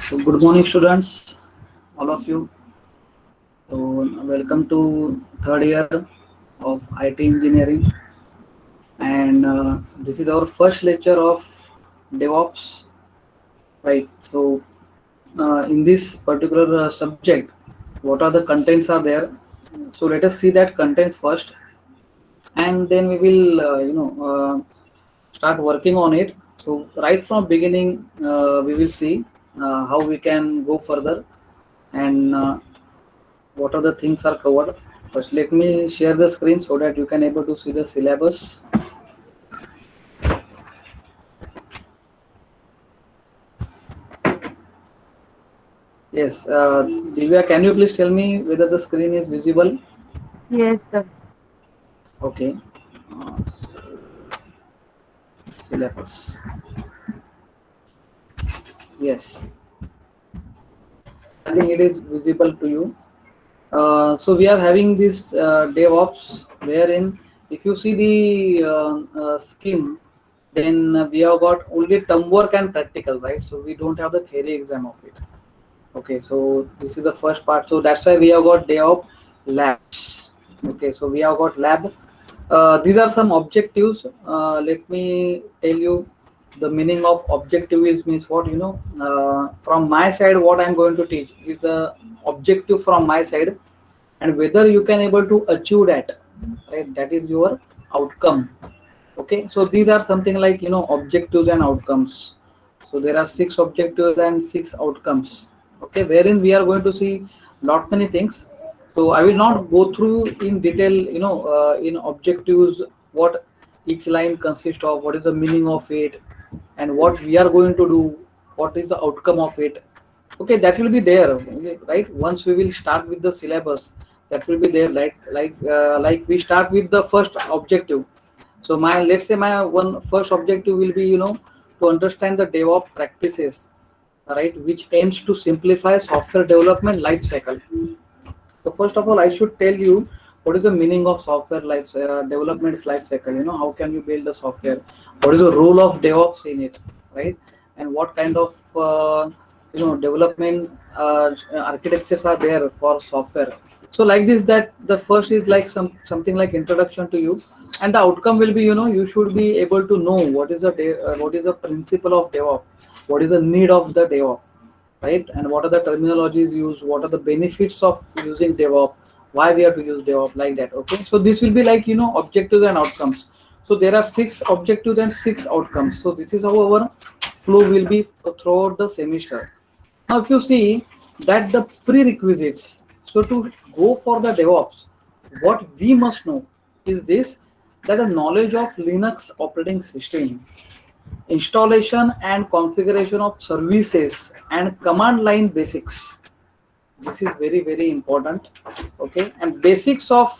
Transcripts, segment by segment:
So good morning, students, all of you. So welcome to third year of IT engineering, and this is our first lecture of DevOps, right? So in this particular subject, what are the contents are there? So let us see that contents first, and then we will, start working on it. So right from beginning, we will see how we can go further and what are the things are covered. First, let me share the screen so that you can able to see the syllabus. Yes, Divya, can you please tell me whether the screen is visible? Yes, sir. Okay. Syllabus. Yes, I think it is visible to you. So we are having this DevOps, wherein if you see the scheme, then we have got only term work and practical, right? So we don't have the theory exam of it. Okay, so this is the first part. So that's why we have got day of labs. Okay, so we have got lab. These are some objectives. Let me tell you the meaning of objective is means what from my side what I'm going to teach is the objective from my side, and whether you can able to achieve that, right? That is your outcome. Okay, so these are something like objectives and outcomes. So there are six objectives and six outcomes. Okay, wherein we are going to see lot many things. So I will not go through in detail, in objectives, what each line consists of, what is the meaning of it, and what we are going to do, what is the outcome of it. Okay, that will be there, okay, right? Once we will start with the syllabus, that will be there, like we start with the first objective. So my, let's say my one first objective will be, to understand the DevOps practices, right, which aims to simplify software development life cycle. So first of all, I should tell you what is the meaning of software life development life cycle. How can you build the software? What is the role of DevOps in it, right? And what kind of development architectures are there for software? So like this, that the first is like something like introduction to you, and the outcome will be, you should be able to know what is the what is the principle of DevOps, what is the need of the DevOps, right? And what are the terminologies used, what are the benefits of using DevOps, why we have to use DevOps, like that. Okay, so this will be like, objectives and outcomes. So there are six objectives and six outcomes. So this is how our flow will be throughout the semester. Now if you see that the prerequisites, so to go for the DevOps, what we must know is this, that the knowledge of Linux operating system, installation and configuration of services, and command line basics. This is very very important. Okay, and basics of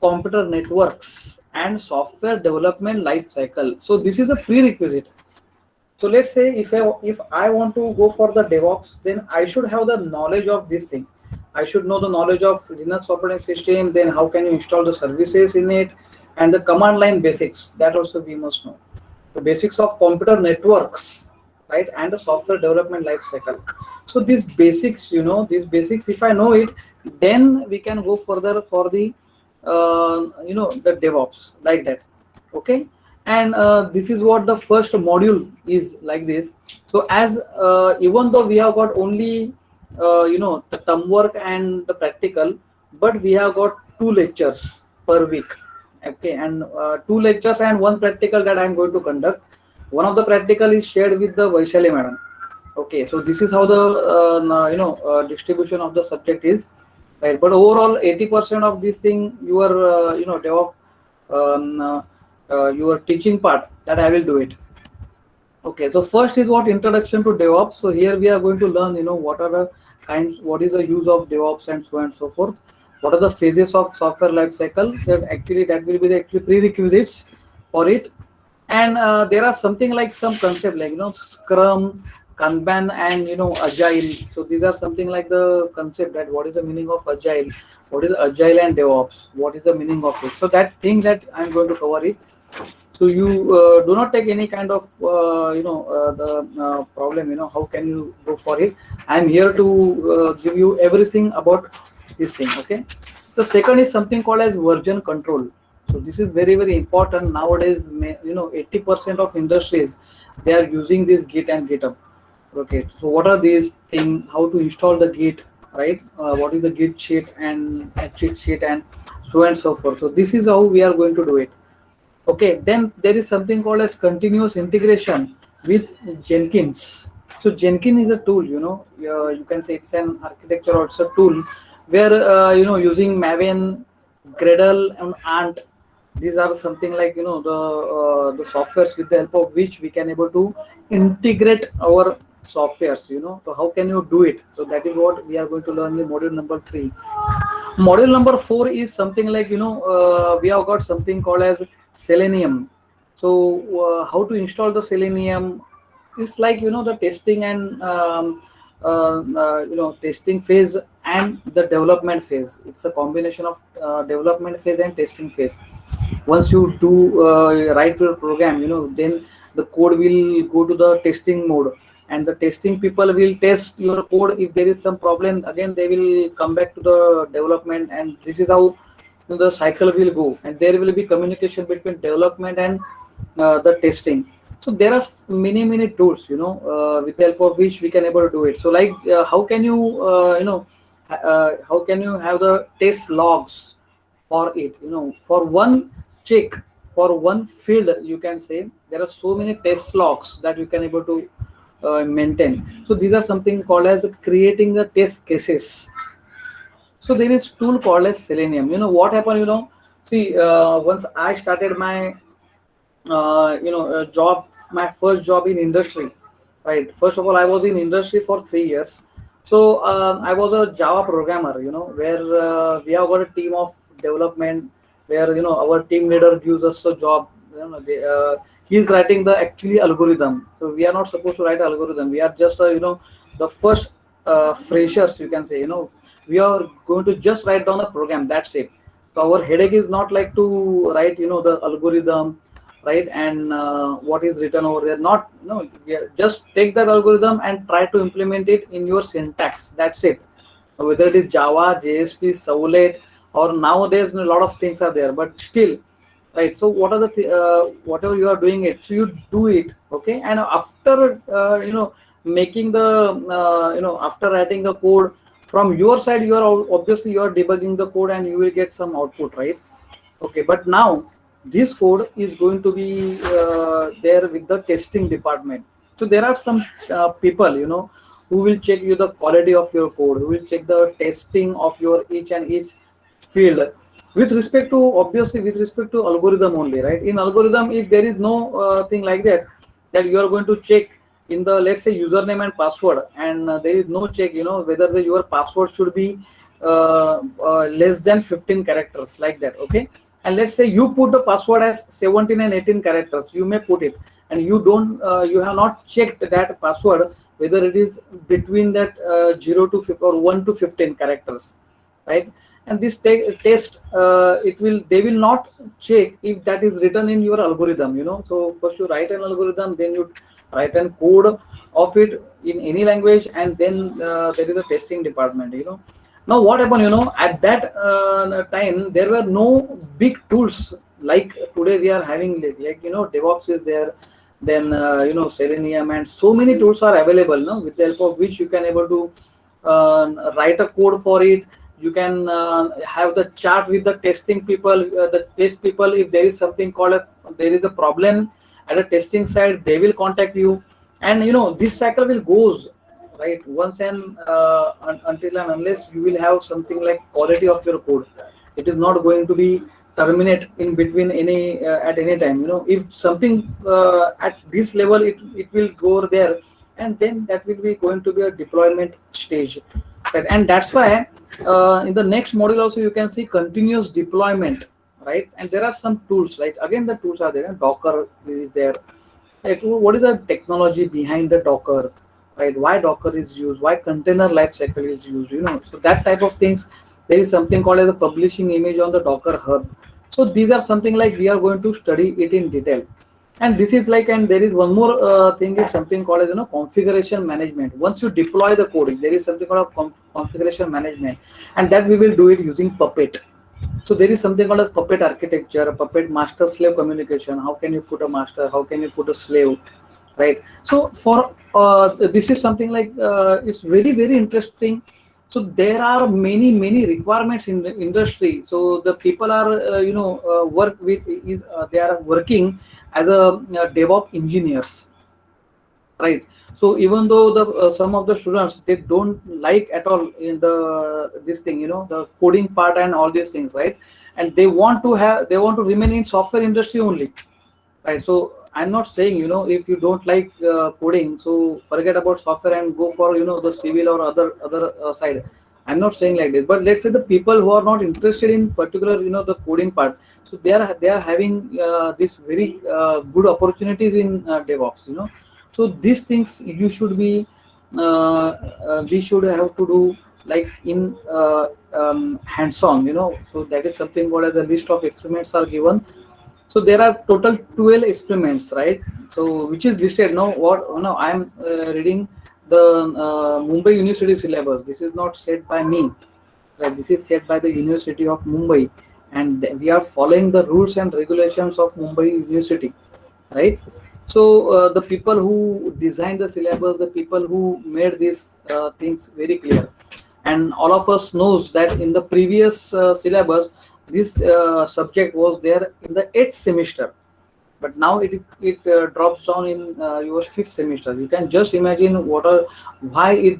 computer networks and software development life cycle. So this is a prerequisite. So let's say if I want to go for the DevOps, then I should have the knowledge of this thing. I should know the knowledge of Linux operating system, then how can you install the services in it, and the command line basics, that also we must know. The basics of computer networks, right, and the software development life cycle. So these basics, if I know it, then we can go further for the the DevOps, like that. Okay, and this is what the first module is, like this. So as even though we have got only the term work and the practical, but we have got two lectures per week. Okay, and two lectures and one practical that I am going to conduct. One of the practical is shared with the Vaishali madam. Okay, so this is how the distribution of the subject is, right? But overall 80% of this thing, your DevOps, your teaching part, that I will do it. Okay, so first is what introduction to DevOps. So here we are going to learn, what are the kinds, what is the use of DevOps, and so on and so forth. What are the phases of software life cycle? That will be the actually prerequisites for it. And there are something like some concept like Scrum, Kanban, and Agile. So these are something like the concept, that what is the meaning of Agile, what is Agile and DevOps, what is the meaning of it. So that thing that I'm going to cover it. So So you do not take any kind of the problem. How can you go for it? I'm here to give you everything about this thing. Okay. The second is something called as version control. So this is very very important nowadays. 80% of industries, they are using this Git and GitHub. Okay, so what are these things? How to install the Git, right? What is the Git sheet and a cheat sheet and so and so forth. So this is how we are going to do it. Okay, then there is something called as continuous integration with Jenkins. So Jenkins is a tool. You can say it's an architecture or it's a tool where using Maven, Gradle, and Ant. These are something like the softwares with the help of which we can able to integrate our softwares. So how can you do it? So that is what we are going to learn in module number 3. Module number 4 is something like we have got something called as Selenium. So how to install the Selenium is like the testing and testing phase and the development phase. It's a combination of development phase and testing phase. Once you do write your program, then the code will go to the testing mode, and the testing people will test your code. If there is some problem, again they will come back to the development, and this is how the cycle will go, and there will be communication between development and the testing. So there are many tools with the help of which we can able to do it. So like how can you how can you have the test logs for it? For one check, for one field, you can say there are so many test logs that you can able to maintain. So these are something called as creating the test cases. So there is tool called as Selenium. What happened? See, once I started my job, my first job in industry, right? First of all, I was in industry for 3 years. So I was a Java programmer, where we have got a team of development, where our team leader gives us a job. He's writing the actually algorithm. So we are not supposed to write algorithm. We are just the first freshers, you can say. We are going to just write down a program. That's it. So our headache is not like to write the algorithm, right? And what is written over there. Not just take that algorithm and try to implement it in your syntax. That's it. Whether it is Java, JSP, Servlet, or nowadays a lot of things are there, but still, right? So what are the whatever you are doing it, so you do it. Okay, and after making the after writing the code from your side, you are obviously you are debugging the code and you will get some output, right? Okay, but now this code is going to be there with the testing department. So there are some people who will check you the quality of your code, who will check the testing of your each and each field with respect to, obviously with respect to algorithm only, right? In algorithm, if there is no thing like that you are going to check in the, let's say, username and password, and there is no check whether your password should be less than 15 characters, like that. Okay, and let's say you put the password as 17 and 18 characters, you may put it, and you don't you have not checked that password whether it is between that 0 to 15 or 1 to 15 characters, right? And this test they will not check if that is written in your algorithm. So first you write an algorithm, then you write an code of it in any language, and then there is a testing department. Now what happened, at that time there were no big tools like today we are having, like DevOps is there, then Selenium, and so many tools are available now with the help of which you can able to write a code for it. You can have the chat with the testing people, the test people. If there is something called there is a problem at a testing side, they will contact you, and this cycle will goes, right? Once and until and unless you will have something like quality of your code, it is not going to be terminate in between any at any time. If something at this level, it will go there, and then that will be going to be a deployment stage, right? And that's why in the next module also you can see continuous deployment, right? And there are some tools, right? Again, the tools are there. Docker is there, right? What is the technology behind the Docker, right? Why Docker is used, why container lifecycle is used, so that type of things. There is something called as a publishing image on the Docker Hub. So these are something like we are going to study it in detail. And this is like, and there is one more thing is something called as configuration management. Once you deploy the code, there is something called a configuration management, and that we will do it using Puppet. So there is something called a Puppet architecture, a Puppet master slave communication. How can you put a master, how can you put a slave, right? So for this is something like it's very very interesting. So there are many requirements in the industry. So the people are work with is they are working as a DevOps engineers, right? So even though the some of the students, they don't like at all in the this thing, the coding part and all these things, right? And they want to remain in software industry only, right? So I'm not saying, if you don't like coding, so forget about software and go for the civil or other side. I'm not saying like this, but let's say the people who are not interested in particular the coding part, so they are having these very good opportunities in DevOps, so these things you should be we should have to do like in hands-on, so that is something what as a list of experiments are given. So there are total 12 experiments, right? So which is listed now. What no, I'm reading the Mumbai University syllabus. This is not said by me, right? This is said by the University of Mumbai, and we are following the rules and regulations of Mumbai University, right? So the people who designed the syllabus, the people who made these things very clear, and all of us knows that in the previous syllabus, this subject was there in the 8th semester, but now it drops down in your 5th semester. You can just imagine why it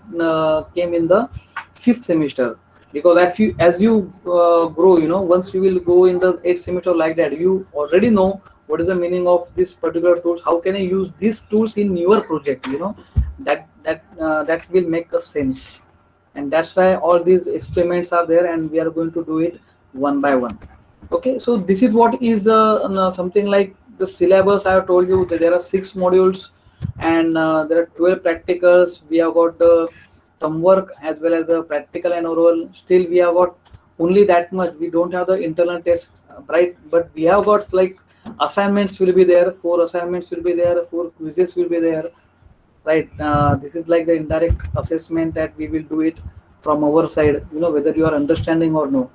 came in the 5th semester, because as you grow, once you will go in the 8th semester like that, you already know what is the meaning of this particular tools, how can I use these tools in your project, that will make a sense. And that's why all these experiments are there, and we are going to do it one by one. Okay, so this is what is something like the syllabus. I have told you that there are 6 modules, and there are 12 practicals. We have got the thumb work as well as a practical and oral. Still we have got only that much. We don't have the internal test, right? But we have got like assignments will be there, 4 assignments will be there, 4 quizzes will be there, right? This is like the indirect assessment that we will do it from our side, whether you are understanding or no.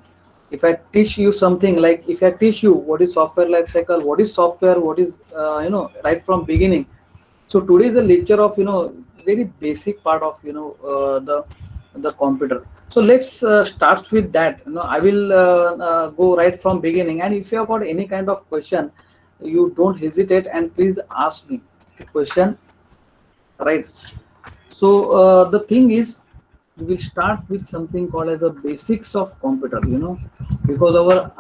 If I teach you something, like if I teach you what is software lifecycle, what is software, what is right from beginning. So today is a lecture of very basic part of the computer. So let's start with that. I will go right from beginning, and if you have got any kind of question, you don't hesitate and please ask me the question, right? So the thing is, we will start with something called as a basics of computer, because our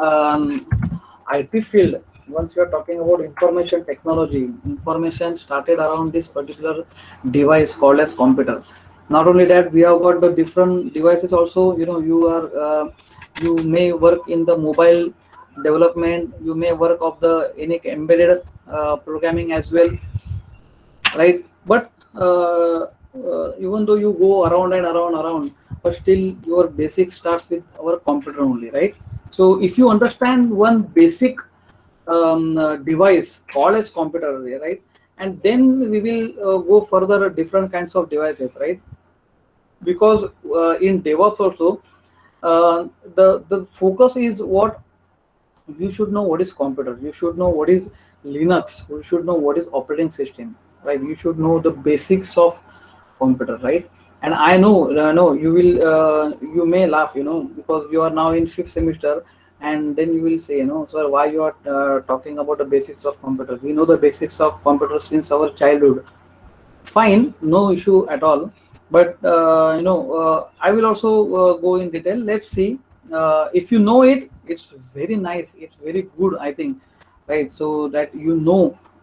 IT field, once you are talking about information technology, information started around this particular device called as computer. Not only that, we have got the different devices also. You may work in the mobile development, you may work of the any embedded programming as well, right? But even though you go around and around, but still your basic starts with our computer only, right? So if you understand one basic device called as computer, right, and then we will go further different kinds of devices, right? Because in DevOps also, the focus is what you should know what is computer, you should know what is Linux, you should know what is operating system, right? You should know the basics of computer, right? And I know, no, you may laugh, because you are now in 5th semester, and then you will say, sir, why you are talking about the basics of computer? We know the basics of computer since our childhood. Fine, no issue at all. But I will also go in detail. Let's see. If you know it, it's very nice, it's very good, I think, right? So that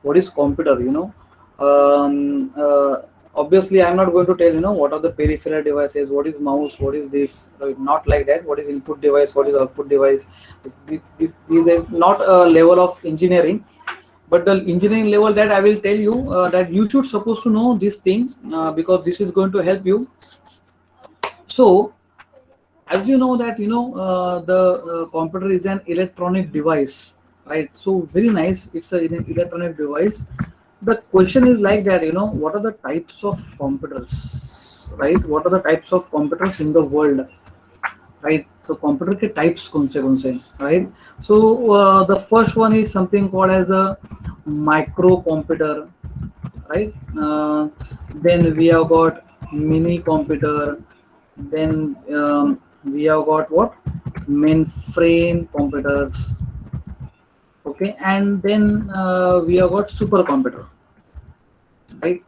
what is computer, obviously I'm not going to tell what are the peripheral devices, what is mouse, what is this, not like that. What is input device, what is output device? These are not a level of engineering, but the engineering level that I will tell you, that you should supposed to know these things, because this is going to help you. So as you know that the computer is an electronic device, right? So very nice, it's an electronic device. The question is like that, what are the types of computers, right? What are the types of computers in the world, right? So computer के types कौन से, right? So the first one is something called as a microcomputer, right? Then we have got mini computer. Then we have got what? Mainframe computers. Okay, and then we have got supercomputer, right?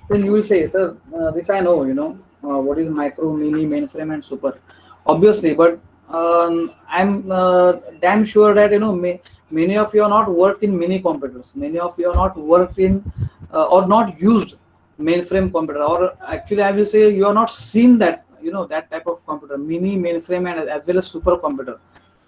Then you will say, sir, this I know, what is micro, mini, mainframe, and super. Obviously, but I'm damn sure that many of you are not worked in mini computers. Many of you are not worked in or not used mainframe computer, or actually I will say you are not seen that that type of computer, mini, mainframe, and as well as supercomputer.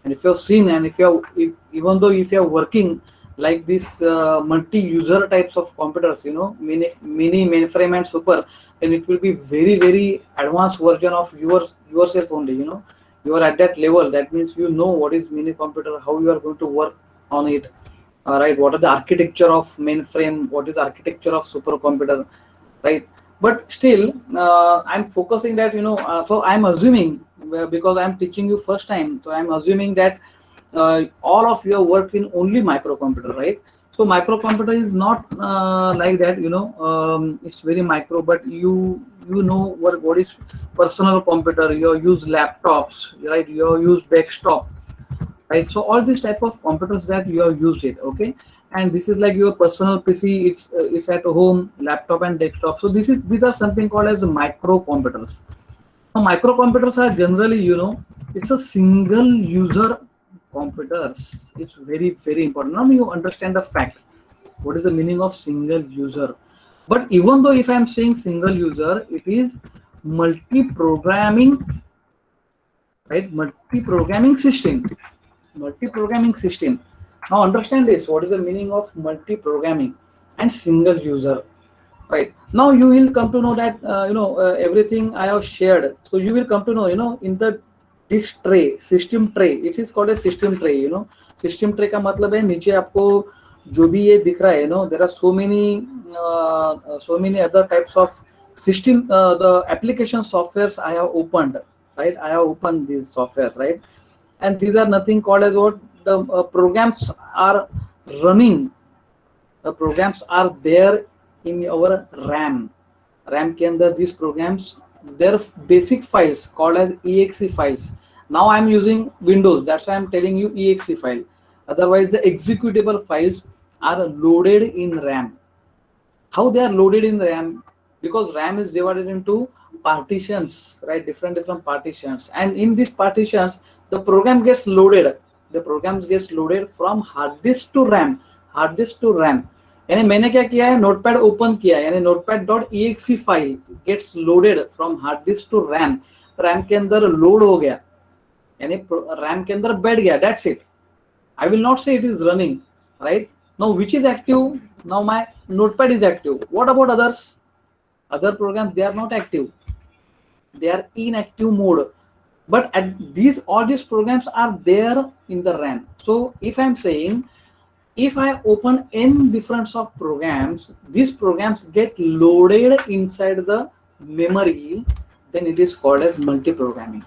And if you're seen, and even though if you're working like this multi-user types of computers, mini, mainframe, and super, then it will be very, very advanced version of yourself only. You are at that level. That means what is mini computer, how you are going to work on it. Right? What are the architecture of mainframe? What is architecture of supercomputer? Right? But still, I'm focusing that so I'm assuming, because I'm teaching you first time, so I'm assuming that all of you have worked in only microcomputer, right? So microcomputer is not like that, it's very micro, but you know what is personal computer. You use laptops, right? You use desktop, right? So all these type of computers that you have used it, okay? And this is like your personal PC. It's at home, laptop and desktop. So these are something called as microcomputers. Now microcomputers are generally, it's a single user computers. It's very, very important. Now you understand the fact, what is the meaning of single user. But even though if I'm saying single user, it is multi-programming, right? Multi-programming system. Multi-programming system. Now understand this, what is the meaning of multi-programming and single user, right? Now you will come to know that everything I have shared. So you will come to know, in the this tray, system tray, it is called a system tray. System tray का मतलब है नीचे आपको जो भी ये दिख रहा है, there are so many other types of system, the application softwares I have opened, right? I have opened these softwares, right? And these are nothing called as what the programs are running. The programs are there in our RAM. RAM के अंदर these programs, their basic files called as exe files. Now I'm using Windows, that's why I'm telling you exe file. Otherwise, the executable files are loaded in RAM. How they are loaded in RAM? Because RAM is divided into partitions, right? Different partitions, and in these partitions the program gets loaded. The programs gets loaded from hard disk to RAM. Hard disk to RAM, यानी मैंने क्या किया है, notepad open किया है, यानी notepad.exe file gets loaded from hard disk to RAM. RAM के अंदर लोड हो गया, यानी रैम के अंदर बैठ गया, that's it. I will not say it is running, right? Now which is active? Now my notepad is active. What about others? Other programs, they are not active, they are inactive mode. But at all these programs are there in the RAM. So if I'm saying, if I open n different of programs, these programs get loaded inside the memory, then it is called as multi-programming.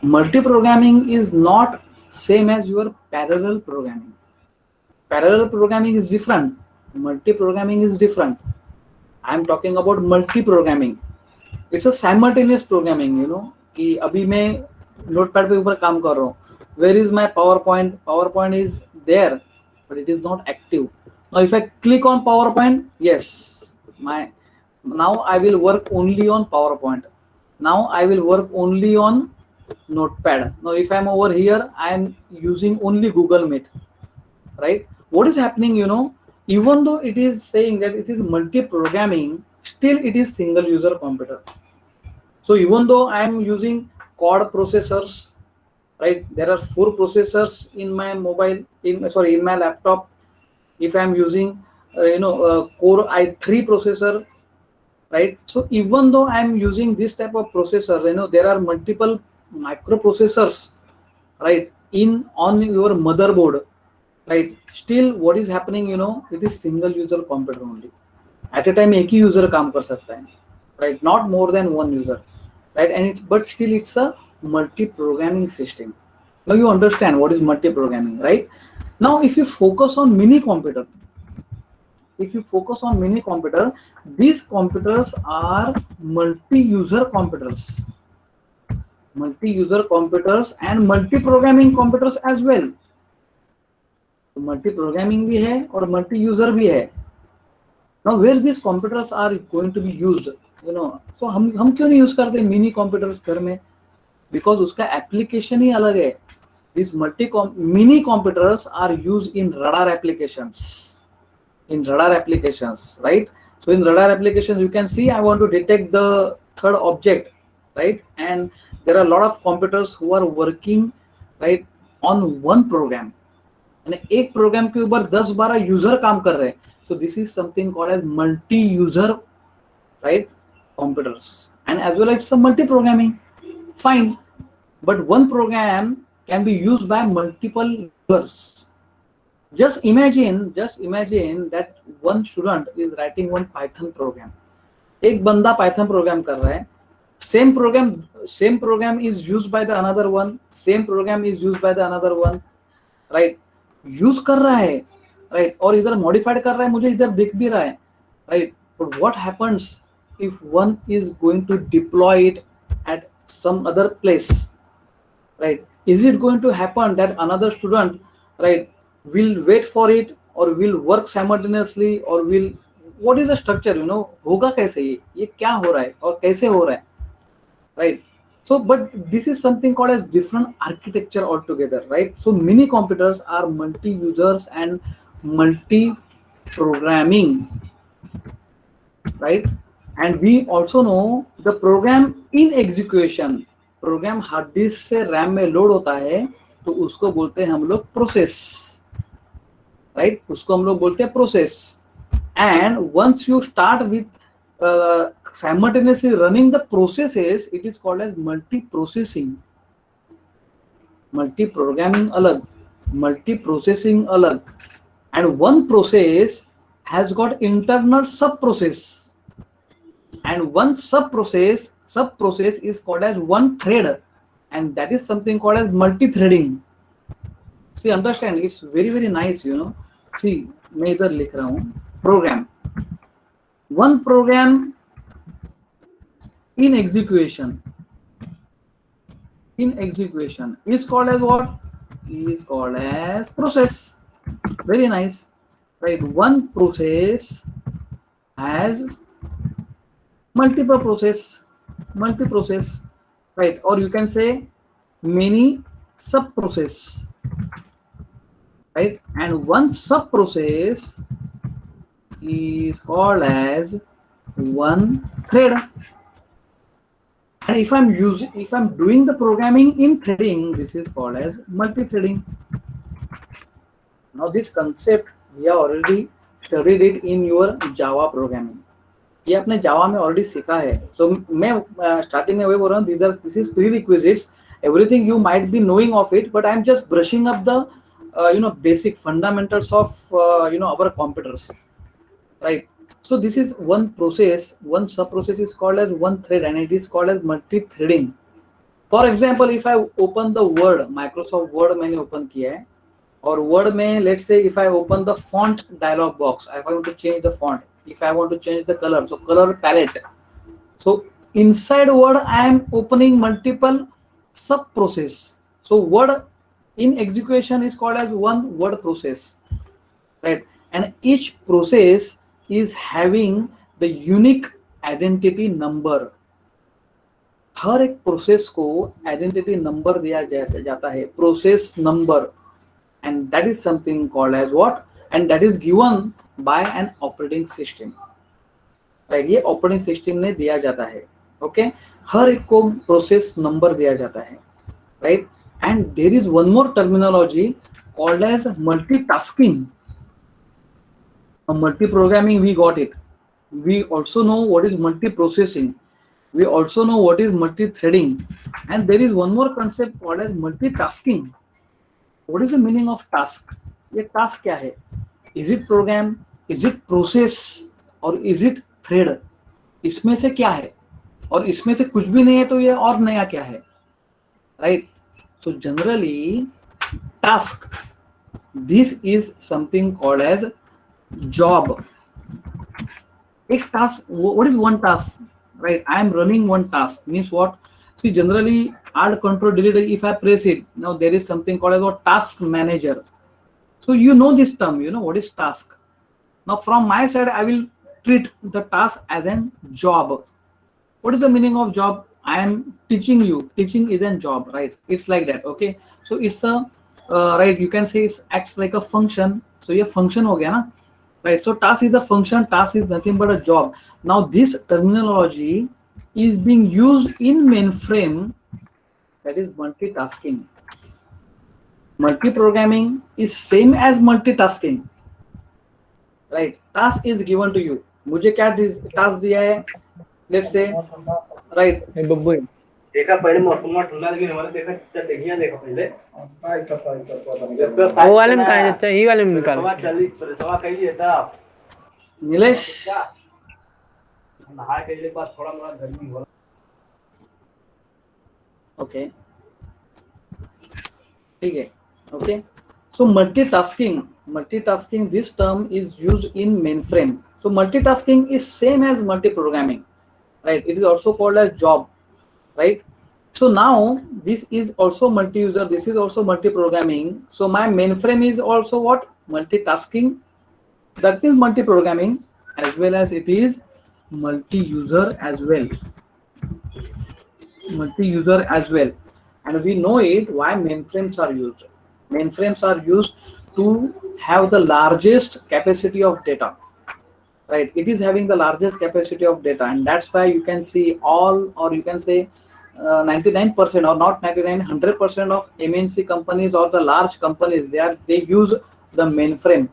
Multi-programming is not same as your parallel programming. Parallel programming is different, multi-programming is different. I am talking about multi-programming. It's a simultaneous programming, कि अभी मैं notepad पे ऊपर काम कर रहा हूँ. Where is my PowerPoint? PowerPoint is there, but it is not active. Now if I click on PowerPoint, yes, now I will work only on PowerPoint. Now I will work only on Notepad. Now if I'm over here, I am using only Google Meet, right? What is happening, even though it is saying that it is multi-programming, still it is single user computer. So even though I am using quad processors, right? There are 4 processors in my in my laptop. If I am using Core i3 processor, right? So even though I'm using this type of processor, there are multiple microprocessors, right, in on your motherboard, right? Still what is happening, it is single user computer only. At a time एक ही user काम कर सकता है, right? Not more than one user, right? But still it's a multi-programming system. Now you understand what is multi-programming, right? Now if you focus on mini computer, these computers are multi-user computers, and multi-programming computers as well. Multi-programming भी है और multi-user भी है. Now where these computers are going to be used, so हम क्यों नहीं use करते mini computers घर में? बिकॉज उसका एप्लीकेशन ही अलग है. These mini computers are used in radar applications. Right? So in radar applications, you can see I want to detect the third object, right? And there are a lot of computers who are working, right, on one program. And एक program के ऊपर 10-12 user काम कर रहे हैं. So this is something called as multi-user, right, computers. And as well, it's a multi-programming. Fine. But one program can be used by multiple users. Just imagine that one student is writing one Python program. एक बंदा Python program कर रहा है. Same program is used by the another one. Same program is used by the another one. Right? Use कर रहा है. Right? और इधर modified कर रहा है, मुझे इधर दिख भी रहा है. Right? But what happens if one is going to deploy it at some other place? Right? Is it going to happen that another student, right, will wait for it or will work simultaneously or will, what is the structure, होगा कैसे ये क्या हो रहा है और कैसे हो रहा है, right? So but this is something called as different architecture altogether, right? So mini computers are multi users and multi programming, right? And we also know the program in execution. Program hard disk से RAM में load होता है तो उसको बोलते हैं हम लोग प्रोसेस, राइट? उसको हम लोग बोलते हैं process. And once you start with simultaneously running the processes, it is called as multi processing. Multi programming अलग, मल्टी प्रोसेसिंग अलग. And one process has got internal sub process, and one sub process is called as one thread, and that is something called as multi-threading. See, understand, it's very very nice, See, मैं इधर लिख रहा हूँ program. One program in execution is called as what? Is called as process. Very nice, right? One process has multiple process, right? Or you can say many sub process, right? And one sub process is called as one thread. And if I'm doing the programming in threading, this is called as multi-threading. Now this concept we have already studied it in your Java programming. ये आपने जावा में already सीखा है. सो मैं starting में वही बोल रहा हूँ, this is prerequisites, everything you might be knowing of it, but I am just brushing up the basic fundamentals of our computers, right? So this is one process, one sub process is called as one thread and it is called as multi threading. For example, if I open the word, Microsoft Word मैंने ओपन किया है, और Word में let's say if I open the font dialog box, I want to change the font, if I want to change the color, so color palette. So inside word I am opening multiple sub process. So word in execution is called as one word process, right? And each process is having the unique identity number. हर एक process को identity number दिया जाता है, process number, and that is something called as what? And that is given by an operating system, right? ये operating system ने दिया जाता है, ओके? हर एक को प्रोसेस नंबर दिया जाता है, right? And there is one more terminology called as multitasking. Multi programming we got it, We also know what is multi-processing. We also know what is multi-threading. And there is one more concept called as multitasking. What is the meaning of task? ये task क्या है? Is it program? Is it process? और is it thread? इसमें से क्या है? और इसमें से कुछ भी नहीं है तो ये और नया क्या है? Right? So generally, task. This is something called as job. एक task, what is one task? Right, I am running one task means what? See, generally alt control delete, if I press it, now there is something called as a task manager. So you know this term, you know what is task. Now from my side I will treat the task as a job. What is the meaning of job? I am teaching you. Teaching is a job, right? It's like that. Okay, so it's a right, you can say it acts like a function. So ये function हो गया ना, right? So task is a function, task is nothing but a job. Now this terminology is being used in mainframe, that is multitasking. Multi-programming is same as multitasking, right? Task is given to you. मुझे क्या task दिया है? Let's say, right? देखा पहले मौसम ठंडा लगी हमारे देखा देखिए देखा पहले वो वाले में कहाँ जाता है, ये वाले में निकाल सवा जल्दी सवा कहिए था नीलेश, नहाए के बाद थोड़ा मोड़ा गर्मी हो. okay, ठीक है, okay. So multitasking, this term is used in mainframe. So multitasking is same as multi-programming, right? It is also called as job, right? So now this is also multi-user, this is also multi-programming. So my mainframe is also what? Multitasking. That is multi-programming as well as it is multi-user as well. Multi-user as well. And we know it why mainframes are used. Mainframes are used to have the largest capacity of data, right? It is having the largest capacity of data, and that's why you can see all, or you can say 99% or not 99, 100% of MNC companies or the large companies, they use the mainframe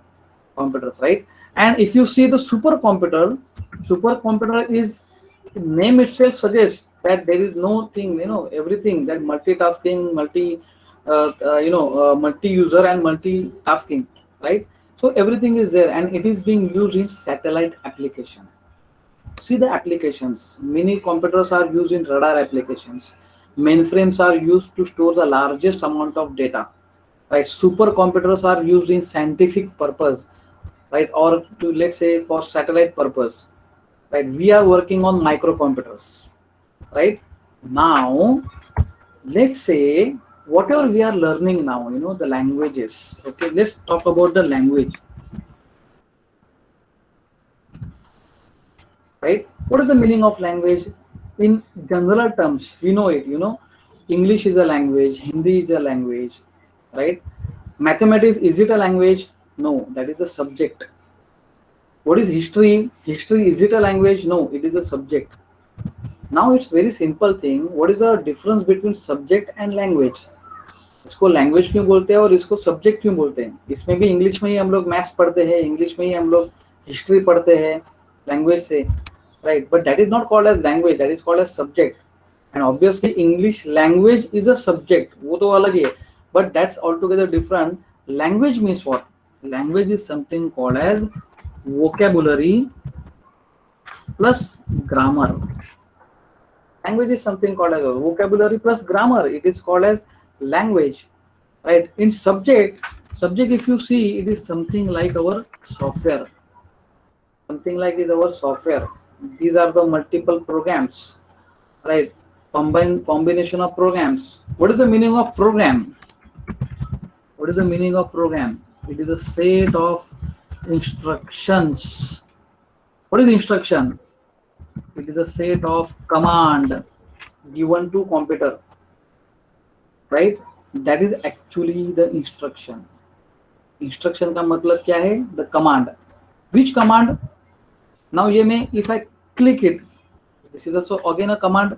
computers, right? And if you see the supercomputer is, name itself suggests that there is no thing, everything that multitasking, multi-user and multitasking, right? So everything is there, and it is being used in satellite application. See the applications. Mini computers are used in radar applications. Mainframes are used to store the largest amount of data, right? Supercomputers are used in scientific purpose, right? Or to, let's say, for satellite purpose, right? We are working on microcomputers, right? Now, let's say whatever we are learning now, the languages. Okay, let's talk about the language. Right? What is the meaning of language? In general terms, we know it, English is a language, Hindi is a language, right? Mathematics, is it a language? No, that is a subject. What is history? History, is it a language? No, it is a subject. Now it's very simple thing. What is the difference between subject and language? इसको language क्यों बोलते हैं और इसको subject क्यों बोलते हैं? इसमें भी इंग्लिश में ही हम लोग मैथ्स पढ़ते हैं, इंग्लिश में ही हम लोग हिस्ट्री पढ़ते हैं लैंग्वेज से, right? But that is not called as language, that is called as subject. And obviously English language is a subject, वो तो अलग ही है, but that's altogether different. Language means what? Language is something called as vocabulary plus grammar. Language is something called as vocabulary plus grammar. It is called as language, right? In subject, if you see, it is something like our software. Something like is our software. These are the multiple programs, right? Combination of programs. What is the meaning of program? What is the meaning of program? It is a set of instructions. What is instruction? It is a set of command given to computer, right? That is actually the instruction. Instruction का मतलब क्या है? The command. Which command? Now ये मैं, if I click it, this is also again a command.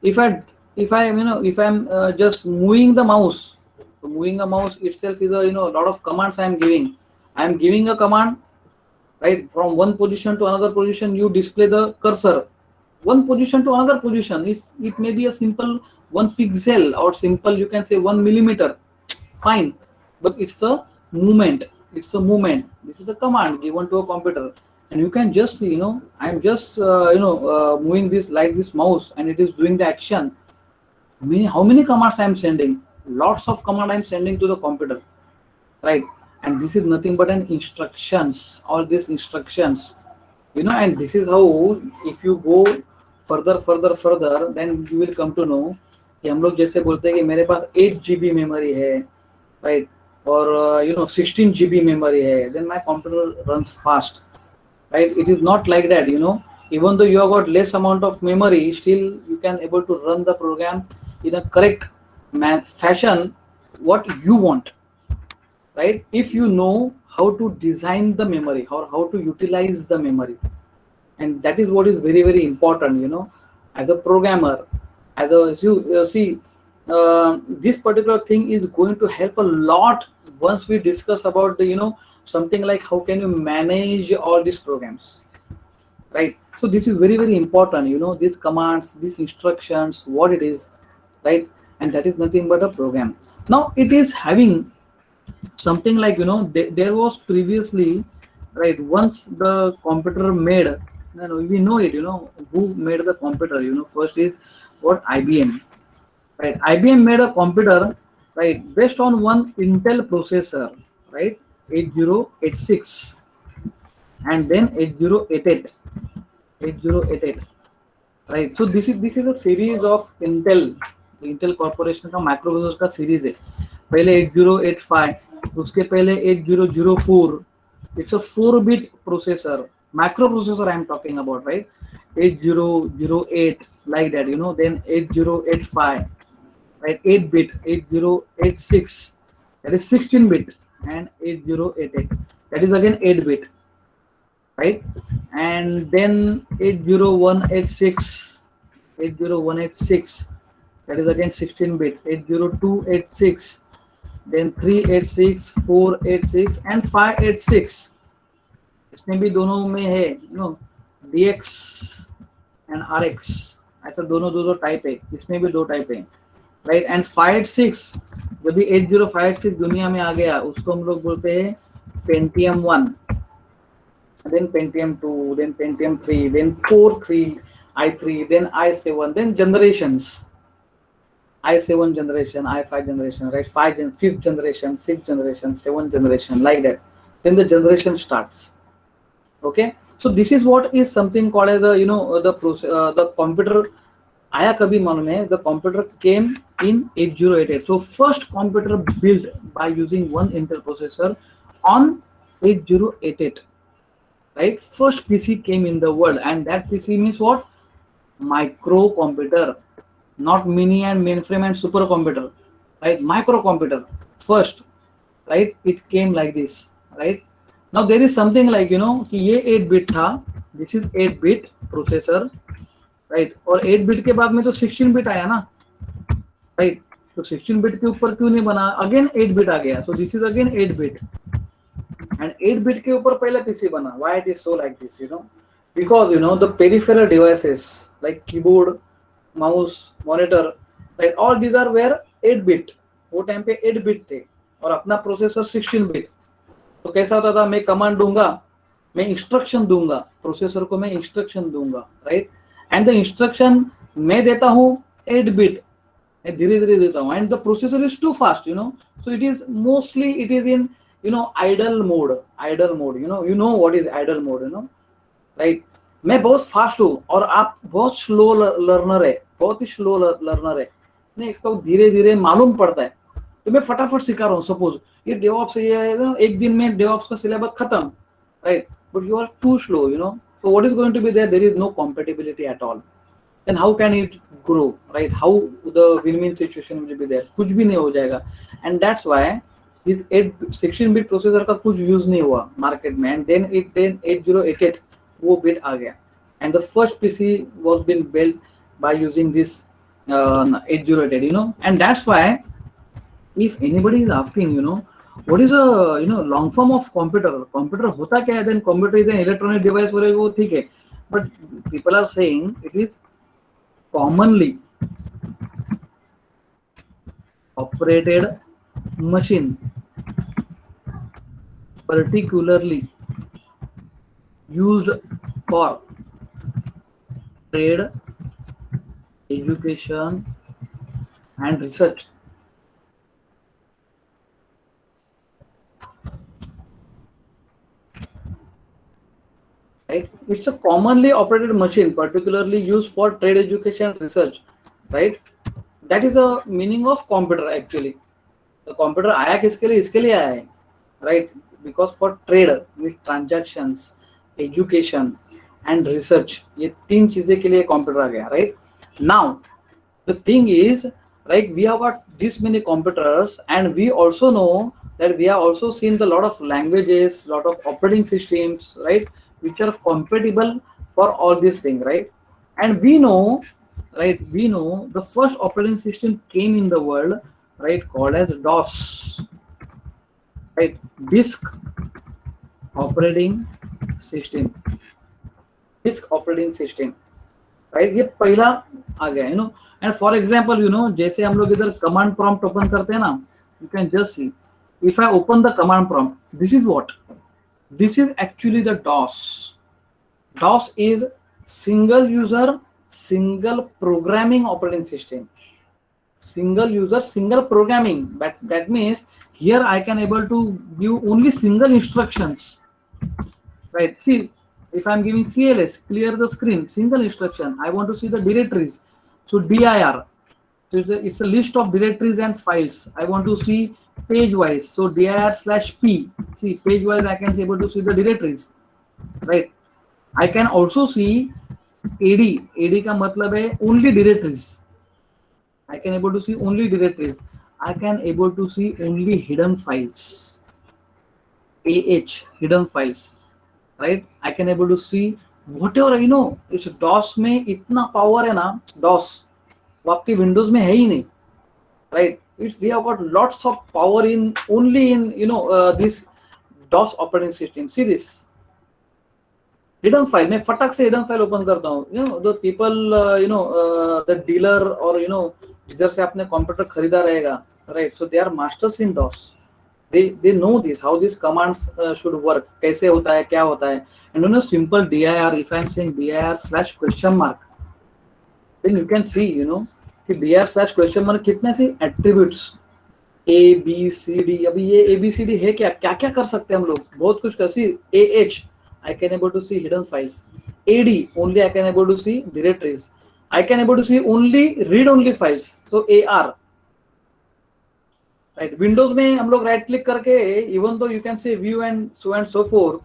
If I'm just moving the mouse, so moving the mouse itself is a lot of commands I am giving. I am giving a command, right? From one position to another position, you display the cursor. One position to another position, it may be a simple 1 pixel or simple, you can say 1 millimeter, fine, but it's a movement. It's a movement. This is the command given to a computer, and you can just, I'm just moving this like this mouse, and it is doing the action. How many commands I'm sending? Lots of command I'm sending to the computer, right? And this is nothing but an instructions. All these instructions, and this is how, if you go further, then you will come to know कि हम लोग जैसे बोलते हैं कि मेरे पास 8 GB memory है, right? और 16 GB memory है, then my computer runs fast, right? It is not like that, even though you have got less amount of memory, still you can able to run the program in a correct fashion what you want, right? If you know how to design the memory, how to utilize the memory, and that is what is very, very important, as a programmer, as you see, this particular thing is going to help a lot once we discuss about the, something like how can you manage all these programs, right? So this is very, very important, these commands, these instructions, what it is, right? And that is nothing but a program. Now it is having something like, there was previously, right, once the computer made, we know it, who made the computer, first is what, IBM, right? IBM made a computer, right, based on one Intel processor, right, 8086, and then 8088, right? So this is a series of Intel Corporation का microprocessor का series है. पहले 8085, उसके पहले 8004. It's a 4-bit processor, microprocessor I am talking about, right? 8008, like that, then 8085, right? 8-bit, 8086, that is 16-bit, and 8088, that is again 8-bit, right? And then 80186, that is again 16-bit, 80286, then 386, 486, and 586. इसमें भी दोनों में है, DX and RX, ऐसा दो type है, इसमें भी 2 टाइप है, राइट? एंड 586, जब भी 8056 दुनिया में आ गया, उसको हम लोग बोलते हैं Pentium 1, then Pentium 2, then Pentium 3, then Core 3, i3, then i7, then generations, i7 generation, i5 generation, right? 5th generation, 6th generation, 7th generation, like that. Then the generation starts. Okay, so this is what is something called as the computer. आया कभी मालूम है, the computer came in 8088. So first computer built by using one Intel processor on 8088, right? First PC came in the world, and that PC means what? Microcomputer, not mini and mainframe and supercomputer, right? Microcomputer first, right? It came like this, right? Now there is something like, कि ये 8-bit था, this is 8-bit processor, right? और 8-bit के बाद में तो 16-bit आया ना, right? तो 16-bit के ऊपर क्यों नहीं बना? Again 8-bit आ गया, so this is again 8-bit, and 8-bit के ऊपर पहला PC बना. Why it is so like this? Because the peripheral devices like keyboard, mouse, monitor, right? All these are where 8-bit. वो टाइम पे 8-bit थे और अपना प्रोसेसर 16-bit. तो कैसा होता था, मैं कमांड दूंगा, मैं इंस्ट्रक्शन दूंगा, प्रोसेसर को मैं इंस्ट्रक्शन दूंगा, राइट? एंड द इंस्ट्रक्शन मैं देता हूँ 8-bit, धीरे धीरे देता हूँ, and the processor is too fast, so it is mostly it is in idle mode, what is idle mode, right? मैं बहुत फास्ट हूँ और आप बहुत स्लो लर्नर है, बहुत ही स्लो लर्नर है, नहीं तो धीरे धीरे मालूम पड़ता है, तो मैं फटाफट सिखा रहा हूँ. सपोज ये डेवऑप्स, ये एक दिन में डेवऑप्स का सिलेबस खत्म, right? But you are too slow, so what is going to be there? There is no compatibility at all. Then how can it grow, right? How the win-win situation will be there? कुछ भी नहीं हो जाएगा. And that's why this 16-bit processor का कुछ use नहीं हुआ market में, and then 8088 वो बिट आ गया, and the first PC was been built by using this 8088, and that's why if anybody is asking, what is a long form of computer? Computer होता क्या है? Then computer is an electronic device, वो ठीक है, but people are saying it is commonly operated machine, particularly used for trade, education and research. Right, it's a commonly operated machine particularly used for trade, education and research. Right, that is the meaning of computer actually. The computer आया किसके लिए? इसके लिए आया है, right? Because for trade with transactions, education and research, ये तीन चीजें के लिए कंप्यूटर आ गया, right? Now the thing is, right, we have got this many computers and we also know that we have also seen the lot of languages, lot of operating systems, right, which are compatible for all these things, right? And we know, right, we know the first operating system came in the world, right, called as DOS, right, disk operating system, disk operating system, right? ये पहला आ गया, you know. And for example, you know, जैसे हम लोग इधर command prompt open करते हैं ना, you can just see, if I open the command prompt, this is what? This is actually the DOS. DOS is single user, single programming operating system. Single user, single programming, but that means here I can able to give only single instructions, right? See, if I'm giving CLS, clear the screen, single instruction. I want to see the directories, so dir, so it's a list of directories and files. I want to see page wise, so dir/p. See, page wise I can be able to see the directories, right? I can also see AD का मतलब है only directories. I can able to see only directories. I can able to see only hidden files. hidden files, right? I can able to see whatever, you know. इस DOS में इतना power है ना, DOS वो आपकी Windows में है ही नहीं, right? We have got lots of power in only in, you know, this DOS operating system. See this hidden file. मैं फटाक से hidden file open करता हूँ. You know, the people, the dealer or, you know, जिधर से आपने computer खरीदा रहेगा, right? So they are masters in DOS. They know this, how these commands should work, कैसे होता है, क्या होता है. And you know, simple dir, if I am saying dir/?, then you can see, you know, कि dir/?, कितने से attributes A B C D. अभी ये A B C D है क्या? क्या क्या कर सकते हैं हम लोग? बहुत कुछ कर सी. AH, I can able to see hidden files. AD, only I can able to see directories. I can able to see only read only files. So AR, right? Windows में हम लोग right click करके, even though you can say view and so forth,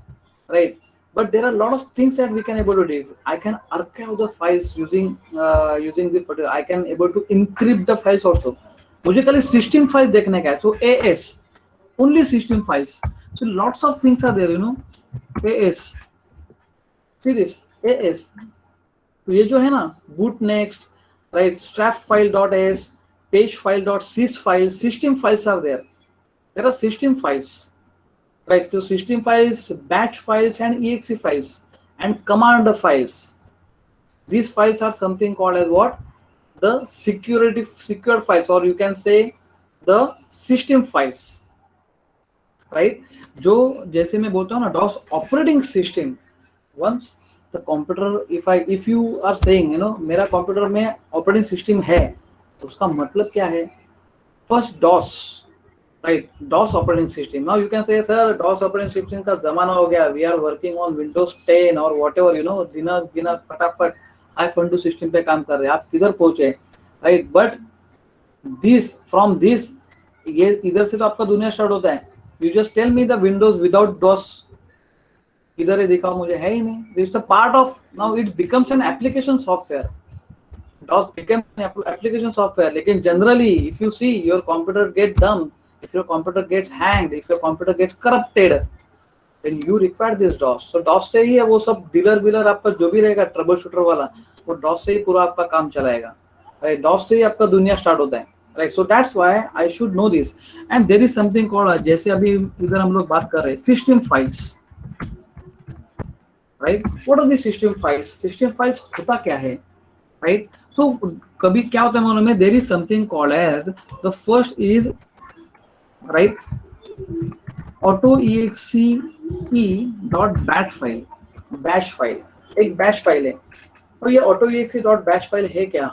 right? But there are a lot of things that we can able to do. I can archive the files using this particular. I can able to encrypt the files also. मुझे खाली system files देखने का है. So AS, only system files. So lots of things are there, you know. AS, see this AS. तो ये जो है ना, boot next, right, strap file.s, page file.sys files, system files are there. There are system files, right? So system files, batch files and exe files and command files. These files are something called as what? The secured files, or you can say the system files, right? जो जैसे मैं बोलता हूँ ना, DOS operating system, once the computer, if you are saying, you know, मेरा computer में operating system है, तो उसका मतलब क्या है? First DOS, right? DOS operating system. Now you can say, sir, DOS operating system का जमाना हो गया. We are working on Windows 10 or whatever, you know, बिना फटाफट i/2 system पे काम कर रहे हैं. आप किधर पहुंचे, right? But from this, ये इधर से तो आपका दुनिया स्टार्ट होता है. You just tell me the Windows without DOS. इधर ही दिखाओ मुझे, है ही नहीं. It's a part of, now it becomes an application software. DOS becomes an application software. लेकिन generally, if you see your computer get dumb, if your computer gets hanged, if your computer gets corrupted, then you require this DOS. So DOS से ही है वो सब dealer आपका जो भी रहेगा, trouble shooter वाला, वो DOS से ही पूरा आपका काम चलाएगा. DOS से ही आपका दुनिया स्टार्ट होता है. Right. So that's why I should know this. And there is something called, जैसे अभी इधर हम लोग बात कर रहे हैं system files, right. What are the system files? System files होता क्या है, राइट. सो कभी क्या होता है मालूम है, there is something called as the first is, right, auto dot bat file, bash file. एक बैश फाइल है. तो ये ऑटो डॉट बैश फाइल है क्या,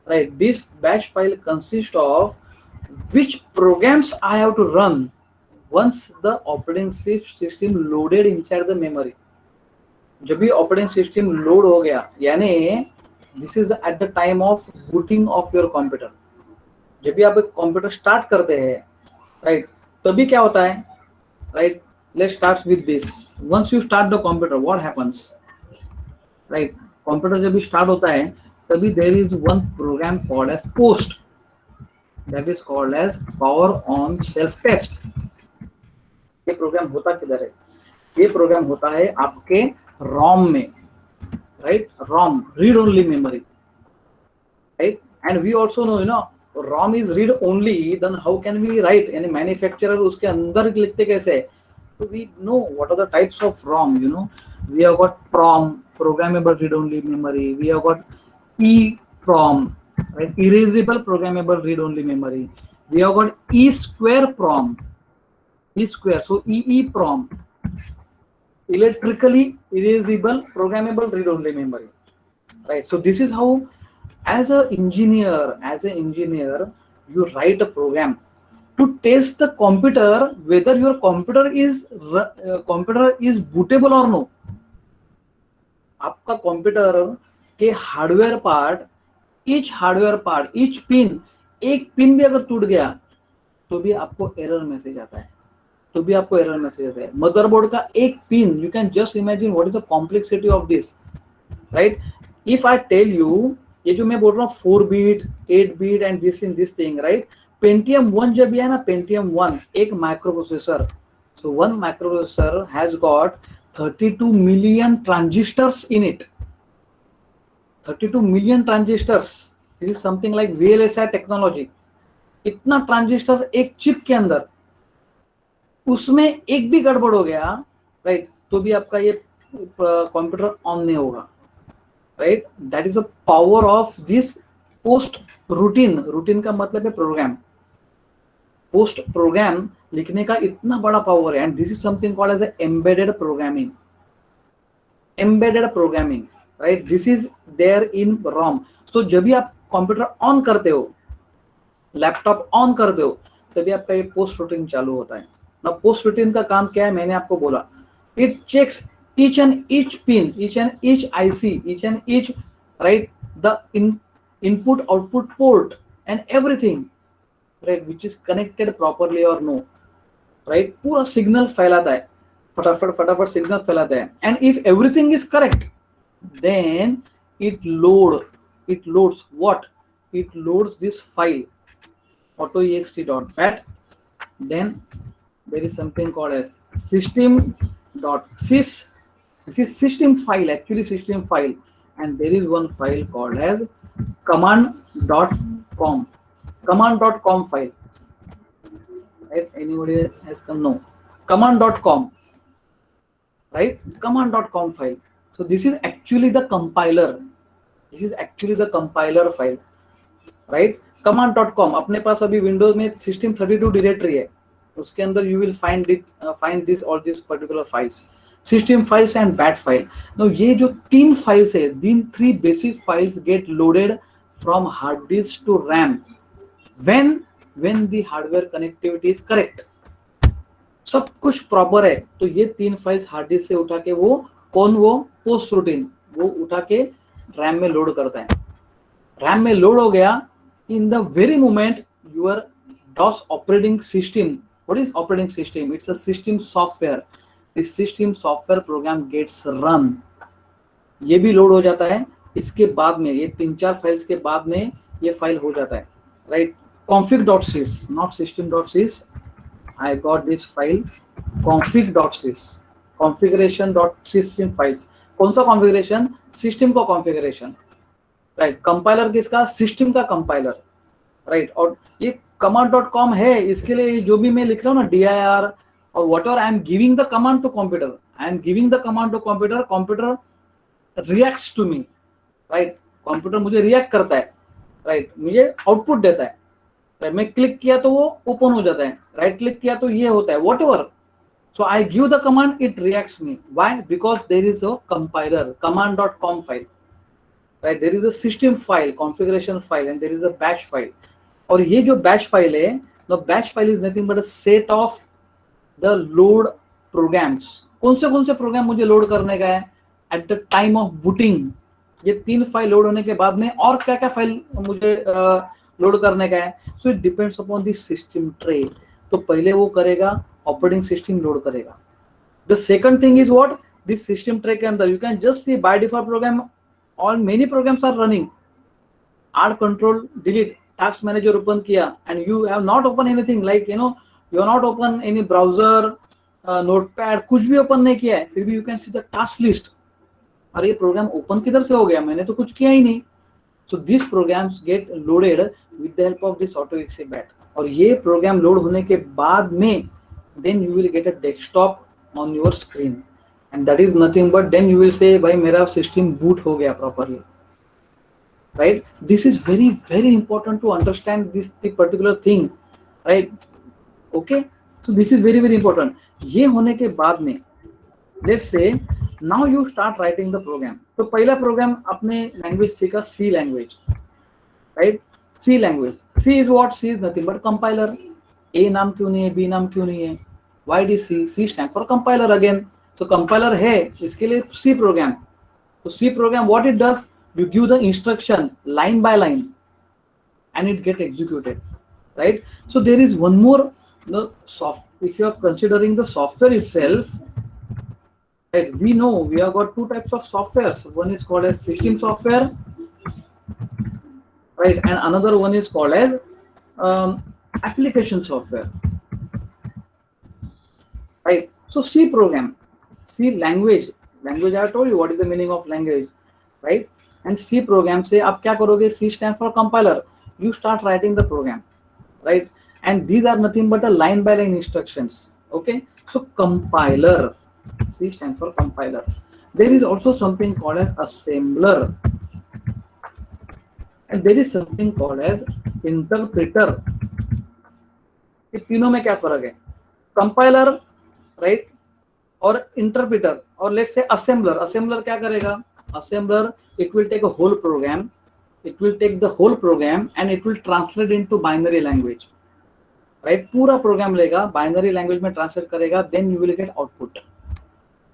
right. This bash file consist of which programs I have to run once the operating system loaded inside the memory. जब भी operating system load हो गया, यानी this is at the time of booting of your computer. जब भी आप एक computer start करते हैं, राइट, तभी क्या होता है, right. Let's start with this. Once you start the computer, what happens, right. Computer जब भी स्टार्ट होता है तभी there is one program called as POST, that is called as power on self test. ये प्रोग्राम होता किधर है? ये प्रोग्राम होता है आपके ROM में, right. ROM, read only memory, right. And we also know, you know, ROM is read only, then how can we write? यानी मैन्युफैक्चरर उसके अंदर लिखते कैसे? So we know what are the types of ROM, you know. We have got PROM, programmable read only memory. We have got EPROM, right, erasable programmable read only memory. We have got E square PROM, E square, so EEPROM, electrically erasable programmable read only memory, right. So this is how, as an engineer, you write a program to test the computer whether your computer is bootable or no. आपका computer के hardware part, each hardware part, each pin, एक pin भी अगर टूट गया तो भी आपको एरर मैसेज आता है, मदरबोर्ड का एक pin, you can just imagine what is the complexity of this, right. If I tell you, ये जो मैं बोल रहा हूँ 4 bit 8 bit and this thing, right. Pentium 1 जब भी है ना, पेंटियम 1 एक micro processor. So one micro processor has got 32 million transistors in it. 32 million transistors. This is something like VLSI technology. इतना ट्रांजिस्टर्स एक चिप के अंदर, उसमें एक भी गड़बड़ हो गया, राइट, तो भी आपका ये कंप्यूटर ऑन नहीं होगा, right. That is the power of this post routine. Routine का मतलब है प्रोग्राम. पोस्ट प्रोग्राम लिखने का इतना बड़ा पावर है. And this is something called as embedded programming. Right. This is there in ROM. सो जब भी आप कंप्यूटर ऑन करते हो, लैपटॉप ऑन करते हो, तभी आपका ये पोस्ट रूटीन चालू होता है ना. पोस्ट रूटीन का काम क्या है, मैंने आपको बोला, it checks each and each pin, each and each IC, each and each, right, the input output port and everything, right, which is connected properly or no, right. पूरा सिग्नल फैलाता है, फटाफट सिग्नल फैलाता है. And if everything is correct, then it loads what? It loads this file autoext.bat. Then there is something called as system.sys. This is system file, actually system file. And there is one file called as command.com file, right? Anybody has come? No. Command.com, right? Command.com file. So this is actually the compiler. File, right? Command.com. अपने पास अभी Windows में system32 directory है, उसके अंदर you will find this all these particular files, system files and bat file. Now ये जो 3 files है, 3 basic files get loaded from hard disk to RAM when the hardware connectivity is correct. सब कुछ proper है तो ये 3 files hard disk से उठा के वो पोस्ट रूटीन वो उठा के रैम में लोड करता है. रैम में लोड हो गया, in the very moment your DOS operating system. What is operating system? It's a system software. This system software program gets run. ये भी लोड हो जाता है. इसके बाद में ये 3-4 फाइल्स के बाद में ये फाइल हो जाता है, right. config.sys, not system.sys. I got this file config.sys, configuration.system files. कौन सा कॉन्फ़िगरेशन? सिस्टम का कॉन्फ़िगरेशन, राइट. कंपाइलर किसका? सिस्टम का कंपाइलर. राइट। और ये command.com है, इसके लिए जो भी मैं लिख रहा हूँ ना dir और whatever I am giving the command to computer, I am giving the command to computer, computer reacts to me, right. Computer मुझे रिएक्ट करता है, राइट, मुझे आउटपुट देता है, राइट। मैं क्लिक किया तो वो ओपन हो जाता है, राइट क्लिक किया तो ये होता है, whatever. So I give the command, it reacts me. Why? Because there is a compiler, command.com file, right? There is a system file, configuration file, and there is a bash file. और ये जो bash file है, the bash file is nothing but a set of the load programs. कौन से programme मुझे load करने का है at the time of booting. ये 3 फाइल लोड होने के बाद में और क्या क्या फाइल मुझे लोड करने का है. So it depends upon the system tray. तो पहले वो करेगा ऑपरेटिंग सिस्टम लोड करेगा. The second thing is what, this system tray के अंदर you can just see by default program all many programs are running. Add control delete task manager open किया and you have not open anything, like you know you are not open any browser, notepad, कुछ भी ओपन नहीं किया है, फिर भी you can see the task list. अरे ये प्रोग्राम ओपन किधर से हो गया, मैंने तो कुछ किया ही नहीं. So this programs get loaded with the help of this AutoExe bat. और ये प्रोग्राम लोड होने के बाद में then you will get a desktop on your screen and that is nothing but then you will say भाई मेरा system boot हो गया properly, right. This is very very important to understand this the particular thing, right. Okay, so this is very very important. ये होने के बाद में let's say now you start writing the program. तो पहला program अपने लैंग्वेज सीखा C language, right. C language, C is what, C is nothing but compiler. A नाम क्यों नहीं है, बी नाम क्यों नहीं है, why D C, C stand for compiler again. So compiler है, इसके लिए सी प्रोग्राम. तो C program what it does, you give the instruction line by line and it get executed, right. So there is one more, if you are considering the software itself, right, we know we have got two types of softwares. One is called as system software, right, and another one is called as application software, right. So C program, C language I have told you what is the meaning of language, right. And C program से आप क्या करोगे, C stand for compiler. You start writing the program, right? And these are nothing but a line by line instructions. Okay, so compiler, C stand for compiler. There is also something called as assembler, and there is something called as interpreter. ये तीनों में क्या फर्क है, compiler, right, और interpreter, और let's say assembler. Assembler क्या करेगा, assembler it will take a whole program, it will take the whole program and it will translate into binary language, right. पूरा प्रोग्राम लेगा, binary language में translate करेगा, then you will get output.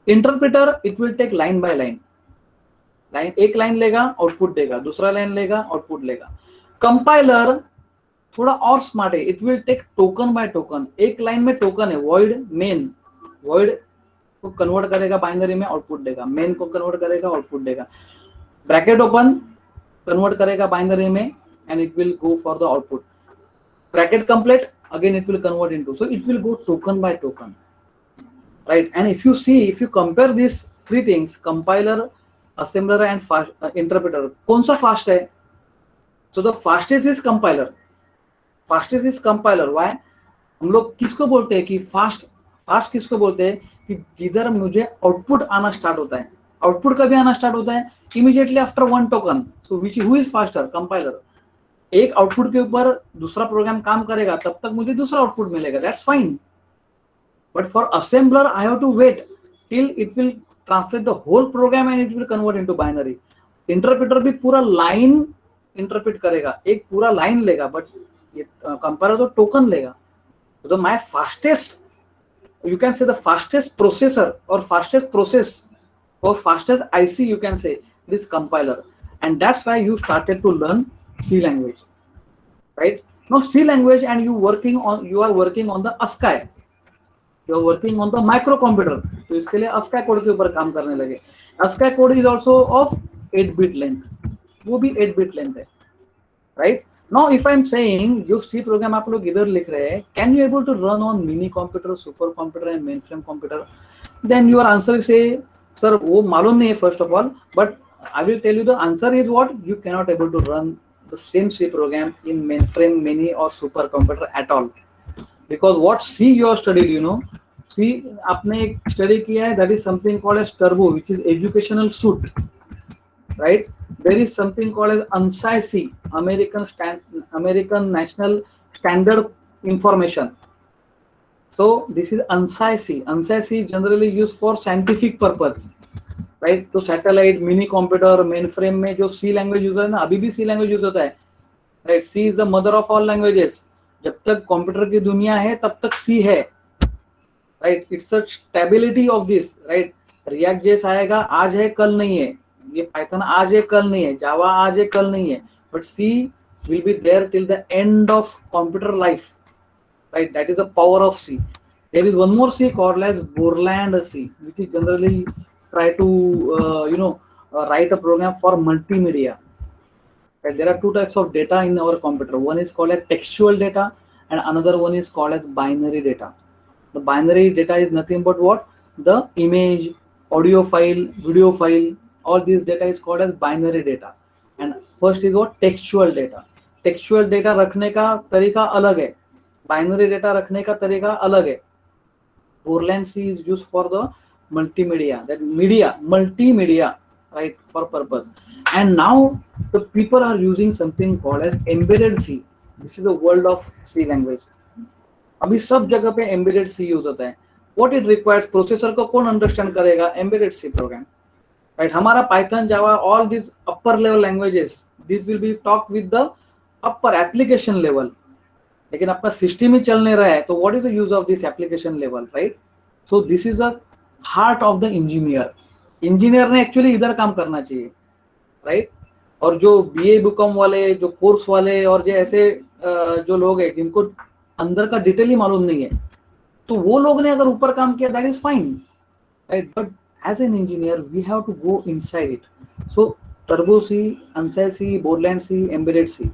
Interpreter it will take line by line, एक line लेगा output देगा, दूसरा line लेगा output लेगा. कंपाइलर थोड़ा और स्मार्ट है, it will take token by token. एक लाइन में टोकन है, void main, void को कन्वर्ट करेगा बाइनरी में, आउटपुट देगा. मेन को कन्वर्ट करेगा, आउटपुट देगा. ब्रैकेट ओपन कन्वर्ट करेगा बाइनरी में and it will go for the output. Bracket complete again it will convert into. So it will go token by token, right. And if you see, if you compare this three things, compiler, assembler and interpreter, कौन सा fast है? So the fastest is compiler. Fastest is compiler. Why? हम लोग किसको बोलते हैं कि fast किसको बोलते हैं कि जिधर मुझे आउटपुट आना स्टार्ट होता है. आउटपुट कभी आना स्टार्ट होता है immediately after one token. So which who is faster? Compiler. एक आउटपुट के ऊपर दूसरा प्रोग्राम काम करेगा, तब तक मुझे दूसरा आउटपुट मिलेगा, that's fine. But for assembler I have to wait till it will translate the whole program and it will convert into binary. Interpreter भी पूरा लाइन इंटरप्रेट करेगा, एक पूरा लाइन लेगा, बट ये कंपाइलर तो टोकन लेगा. तो my fastest, you can say the fastest processor or fastest process or fastest IC, you can say this compiler, and that's why you started to learn C language, right. Now C language and you are working on the ASCII, you are working on the microcomputer. तो इसके लिए ASCII code के ऊपर काम करने लगे. ASCII code is also of 8-bit length, वो भी 8-bit length है, right. Now if I am saying जो C program आप लोग इधर लिख रहे हैं, can you able to run on mini computer, super computer and mainframe computer? Then your answer is say, sir वो मालूम नहीं है first of all, but I will tell you the answer is what, you cannot able to run the same C program in mainframe, mini or supercomputer at all, because what C you have studied, C आपने एक study किया है, that is something called as turbo, which is educational suite, right? There is something called as ANSI, American National Standard Information. So this is ANSI. ANSI generally used for scientific purpose, right? तो satellite, mini computer, main frame में जो सी language use है ना, अभी भी सी language use होता है, right? C is the mother of all languages. जब तक कंप्यूटर की दुनिया है तब तक सी है, right? It's a stability of this, right? React जेस आएगा, आज है कल नहीं है. ये पाइथन आज है कल नहीं है, जावा आज है कल नहीं है, but C will be there till the end of computer life, right? That is the power of C. There is one more C called as Borland C, which is generally try to write a program for multimedia. Right? There are two types of data in our computer. One is called as textual data, and another one is called as binary data. The binary data is nothing but what? The image, audio file, video file, all these data is called as binary data. And first is what? Textual data. Textual data रखने का तरीका अलग है, binary data रखने का तरीका अलग है. Borland C is used for the multimedia, that multimedia, right, for purpose. And now the people are using something called as embedded C. This is the world of C language. अभी सब जगह पे embedded C use होता है. What it requires, processor को कौन understand करेगा? Embedded C program, right? हमारा Python, Java, all these upper level languages, this will be talk with the upper application level. लेकिन आपका सिस्टम ही चल नहीं रहा है, तो what is the use of this application level, right? So this is the heart of the engineer. Engineer ने actually इधर काम करना चाहिए, राइट? और जो बीए बीकॉम वाले, जो कोर्स वाले और जो ऐसे जो लोग हैं जिनको अंदर का डिटेल ही मालूम नहीं है, तो वो लोग ने अगर ऊपर काम किया, that is fine, right? But as an engineer we have to go inside it. So turbo C, ANSI C, Borland C, embedded C.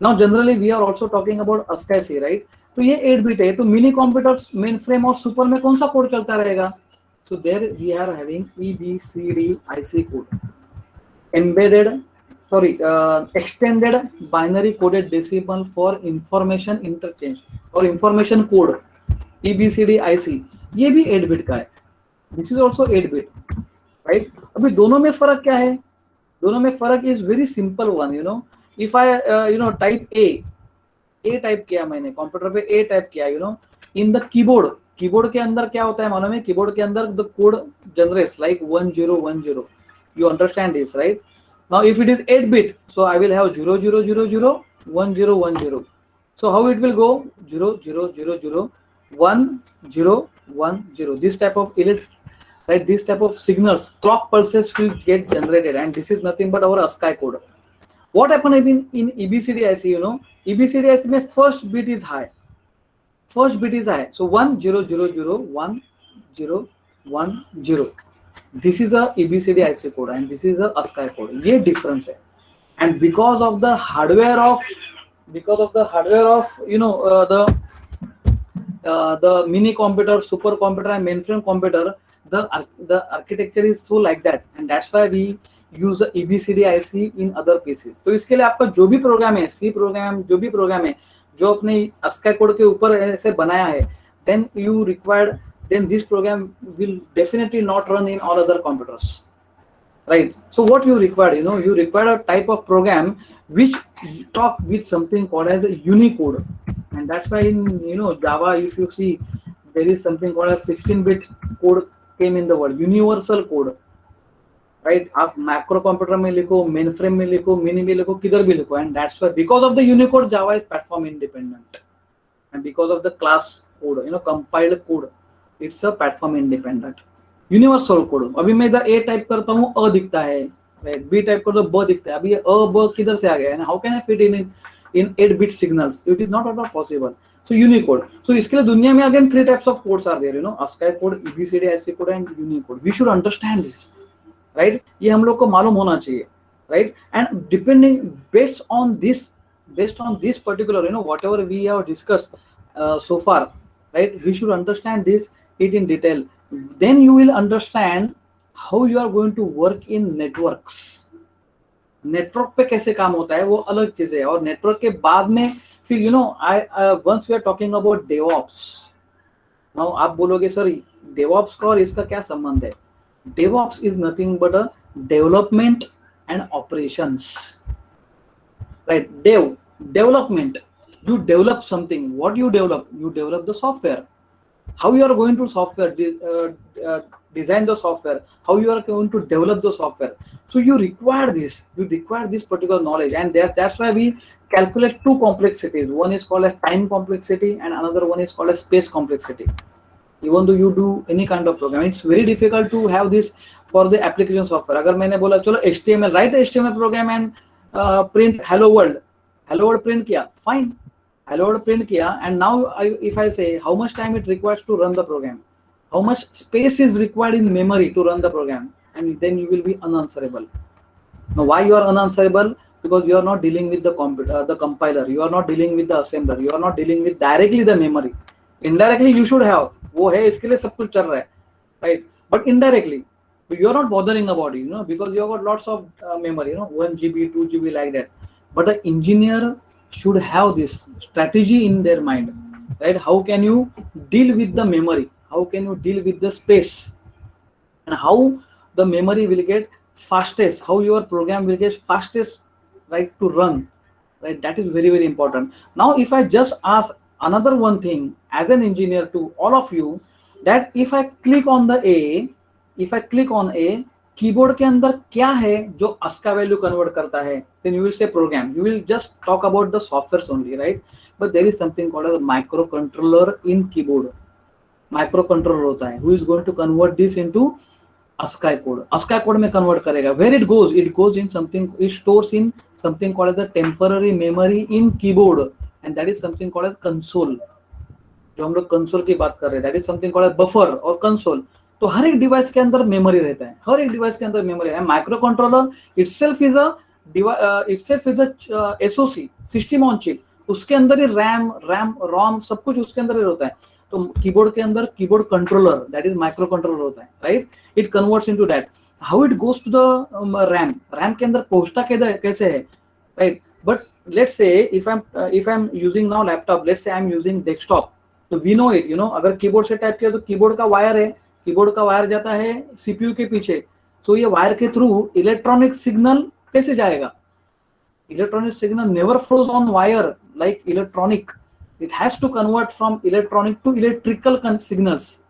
Now generally we are also talking about ASCII C, right? तो ये 8 bit है, तो mini computers, main frame और super में कौन सा code चलता रहेगा? So there we are having EBCDIC code, extended binary coded decimal for information interchange और information code, EBCDIC, ये भी 8 बिट का है. This is also 8 bit, right? अभी दोनों में फर्क क्या है? दोनों में फर्क is very simple one, if I type A type किया मैंने कंप्यूटर पे, A टाइप किया, in the कीबोर्ड के अंदर क्या होता है मालूम है? कीबोर्ड के अंदर the code generates like 1010. You understand this, right? Now if it is 8 bit, so I will have 0000 1010. So how it will go? 0000 1010. This type of right, this type of signals, clock pulses will get generated, and this is nothing but our ASCII code. What happened in EBCDIC? EBCDIC में first bit is high. So 10001010. This is a EBCDIC code and this is a ASCII code. ये difference है. And because of the hardware of the mini computer, super computer and mainframe computer, the architecture is so like that, and that's why we use the EBCDIC in other pieces. तो इसके लिए आपका जो भी programme है, C programme, जो भी programme है जो अपने ASCII कोड के ऊपर ऐसे बनाया है, then this program will definitely not run in all other computers, right? So what you require, you require a type of program which talk with something called as a Unicode, and that's why in Java, if you see, there is something called as 16-bit code came in the word, universal code, right? आप macro computer में लिखो, main frame में लिखो, mini में लिखो, किधर भी लिखो, and that's why because of the Unicode, Java is platform independent, and because of the class code, compiled code, it's a platform independent. Universal code. अभी मैं इधर A टाइप करता हूँ, अ दिखता है, राइट? B टाइप कर दो, ब दिखता है. अभी अ ब किधर से आ गया है? How can I fit in 8-bit signals? It is not at all possible. So Unicode. So इसके लिए दुनिया में again 3 types of codes are there, ASCII code, EBCDIC code and Unicode. We should understand this, right? ये हम लोग को मालूम होना चाहिए, right? And depending based on this particular, whatever we have discussed so far, right? We should understand it in detail. Then you will understand how you are going to work in networks, network पे कैसे काम होता है वो अलग चीज है, और नेटवर्क के बाद में फिर you know I once we are talking about DevOps. Now आप बोलोगे सर डेवऑप्स का और इसका क्या संबंध है? DevOps is nothing but a development and operations, right? Development, you develop something. What you develop the software. How you are going to design the software, how you are going to develop the software. So you require this particular knowledge, and that's why we calculate two complexities. One is called as time complexity and another one is called as space complexity. Even though you do any kind of program, it's very difficult to have this for the application software. अगर मैंने बोला चलो HTML, write HTML program and print hello world print किया, fine, hello world print किया, and now if I say how much time it requires to run the program, how much space is required in memory to run the program, and then you will be unanswerable. Now why you are unanswerable? Because you are not dealing with the computer, the compiler, you are not dealing with the assembler, you are not dealing with directly the memory. Indirectly you should have, वो है इसके लिए सब कुछ चल रहा है, right? But indirectly you are not bothering about it, because you have got lots of memory, 1 GB 2 GB like that. But the engineer should have this strategy in their mind, right? How can you deal with the memory, how can you deal with the space, and how the memory will get fastest, how your program will get fastest, right, to run, right? That is very very important. Now if I just ask another one thing as an engineer to all of you, that if I click on a keyboard के अंदर क्या है जो ASCII value convert करता है, then you will say program, you will just talk about the softwares only, right? But there is something called a microcontroller in keyboard. Microcontroller होता है who is going to convert this into ASCII code. ASCII code में convert करेगा. Where it goes in something, it stores in something called as the temporary memory in keyboard, and that is something called as console. जो हम लोग console की बात कर रहे हैं, that is something called as buffer और console. तो हर एक डिवाइस के अंदर मेमोरी रहता है, हर एक डिवाइस के अंदर मेमोरी है. Micro controller itself is a SOC, system on chip, उसके अंदर ही रैम रोम सब कुछ उसके अंदर ही होता है. तो कीबोर्ड के अंदर keyboard controller, that is micro controller होता है, right? It converts into that. How it goes to the RAM के अंदर पहुंचता कैसे है, right? But let's say if I am using now laptop, let's say I am using desktop, तो we know it, अगर keyboard से type किया तो कीबोर्ड का वायर है, कीबोर्ड का वायर जाता है सीपीयू के पीछे. सो ये वायर के थ्रू इलेक्ट्रॉनिक सिग्नल कैसे जाएगा? Electronic signal never flows on wire like electronic. It has to convert from electronic to electrical signals.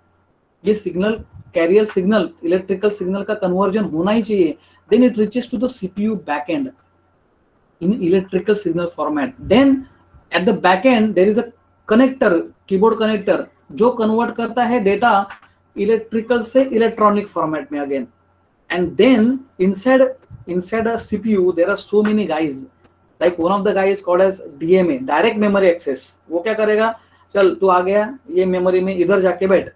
ये signal carrier signal, electrical signal का कन्वर्जन होना ही चाहिए. Then it reaches to the CPU backend in electrical signal format. Then at the back end there is a connector, keyboard connector, जो convert करता है data electrical से electronic format में again. And then inside a CPU there are so many guys, like one of the guys is called as DMA, direct memory access. वो क्या करेगा, चल तू आ गया ये मेमोरी में, इधर जाके बैठ.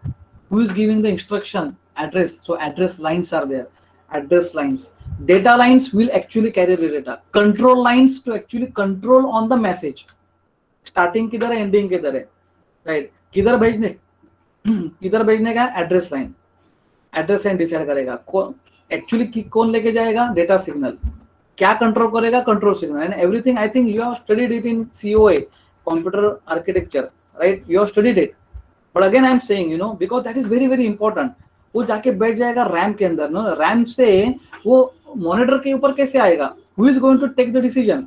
Who is giving the instruction? Address. So address lines are there, address lines. Data lines will actually carry the data. Control lines to actually control on the message. Starting किधर है, ending किधर है, right? किधर भेजने का address line decide करेगा. Actually कौन लेके जाएगा, डेटा सिग्नल. क्या कंट्रोल करेगा, control signal. And everything I think you have studied it in COA, computer architecture, right? You have studied it. But again I am saying, because that is very very important. वो जाके बैठ जाएगा RAM के अंदर, RAM से वो monitor के ऊपर कैसे आएगा? Who is going to take the decision?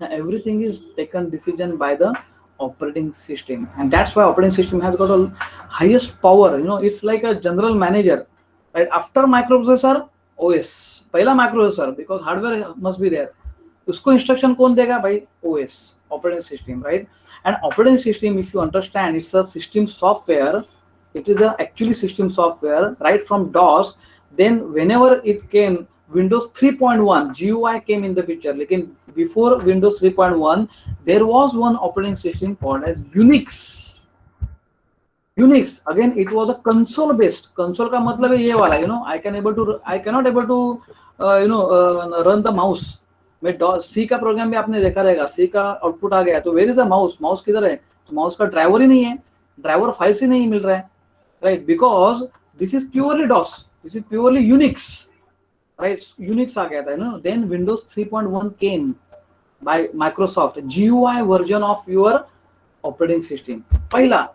Everything is taken decision by the operating system, and that's why operating system has got a highest power. It's like a general manager, right? After microprocessor, OS, पहला microprocessor, because hardware must be there. उसको instruction कौन देगा भाई? OS, operating system, right? And operating system, if you understand, it's a system software. It is the actually system software right from DOS. Then whenever it came Windows 3.1 GUI came in the picture. लेकिन before Windows 3.1 there was one operating system called as Unix. Again it was a console based. Console का मतलब है ये वाला, I cannot able to run the mouse. मैं C का programme भी आपने देखा रहेगा, C का आउटपुट आ गया तो where is the mouse? Mouse किधर है? तो माउस का ड्राइवर ही नहीं है, ड्राइवर फाइल से नहीं मिल रहा है, right? Because this is purely DOS, this is purely Unix. Right, Unix आ गया था ना, then Windows 3.1 came by Microsoft, GUI version of your operating system पहला.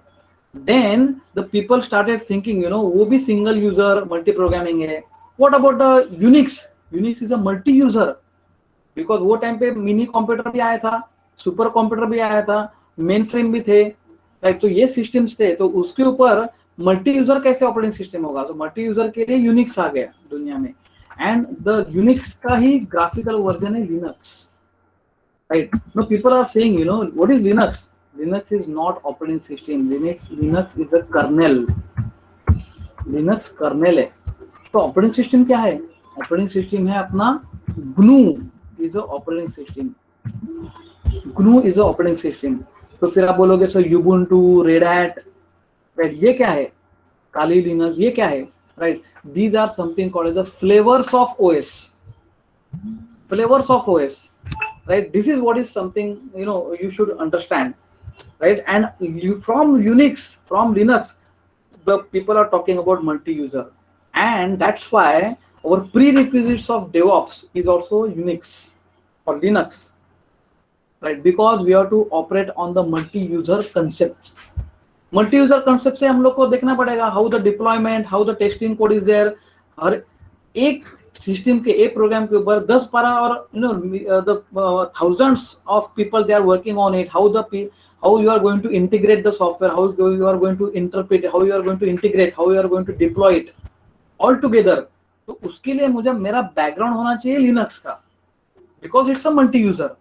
Then the people started thinking, वो भी सिंगल यूजर मल्टी प्रोग्रामिंग है. What about the Unix? Unix is a multi user, because वो time पे mini computer भी आया था, super computer भी आया था, मेन फ्रेम भी थे, राइट. तो ये सिस्टम्स थे, तो उसके ऊपर मल्टी यूजर कैसे ऑपरेटिंग सिस्टम होगा? तो मल्टी यूजर के लिए यूनिक्स आ गया दुनिया में, एंड द यूनिक्स का ही ग्राफिकल वर्जन है Linux, right. No people are saying, what is Linux? Linux is not operating system. Linux is a kernel. Linux kernel है. तो ऑपरेटिंग सिस्टम क्या है? ऑपरेटिंग सिस्टम है अपना GNU is a operating system. GNU is a operating system. तो फिर आप बोलोगे sir Ubuntu, red hat, right, ये क्या है? काली लिनक्स, ये क्या है? Right, these are something called as the flavours of OS. Flavors of OS, right? This is what is something you should understand, right? And from Unix, from Linux, the people are talking about multi-user, and that's why our prerequisites of DevOps is also Unix or Linux, right? Because we have to operate on the multi-user concept. Multi user concept से हम लोग को देखना पड़ेगा how the deployment, how the testing code is there. और एक system के एक प्रोग्राम के ऊपर 10-12 और the thousands of people they are working on it. How you are going to integrate the software, how you are going to interpret, how you are going to integrate, how you are going to deploy it all together. तो उसके लिए मुझे मेरा background होना चाहिए Linux का, because it's a multi user.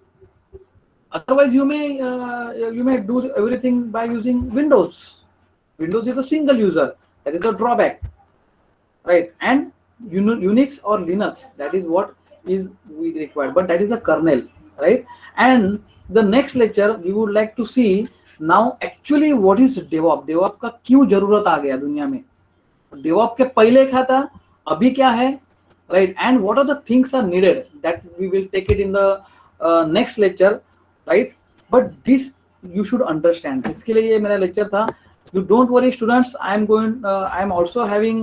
Otherwise, you may do everything by using Windows. Windows is a single user. That is the drawback, right? And Unix or Linux, that is what is we required. But that is a kernel, right? And the next lecture we would like to see now actually what is DevOps. DevOps का क्यों जरूरत आ गया दुनिया में? DevOps के पहले क्या था, अभी क्या है, right? And what are the things are needed? That we will take it in the next lecture, right? But this you should understand. इसके लिए ये मेरा लेक्चर था. You don't worry students, I am also having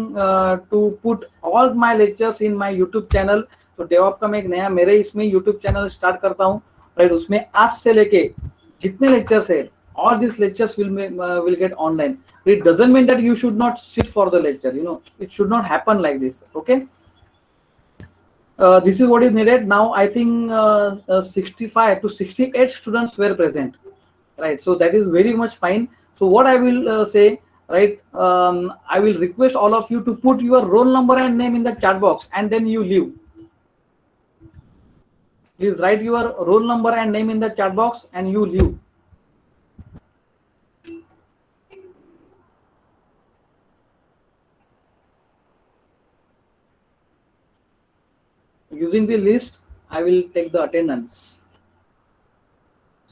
to put all my lectures in my YouTube channel. तो DevOps का मैं एक नया मेरे इसमें YouTube चैनल स्टार्ट करता हूँ, राइट. उसमें आज से लेके जितने लेक्चर्स है, all these lectures will get online. It doesn't mean that you should not sit for the lecture, it should not happen like this, okay? This is what is needed. Now I think 65 to 68 students were present, right? So that is very much fine. So what I will say, right, I will request all of you to put your roll number and name in the chat box, and then you leave. Please write your roll number and name in the chat box and you leave. Using the list, I will take the attendance.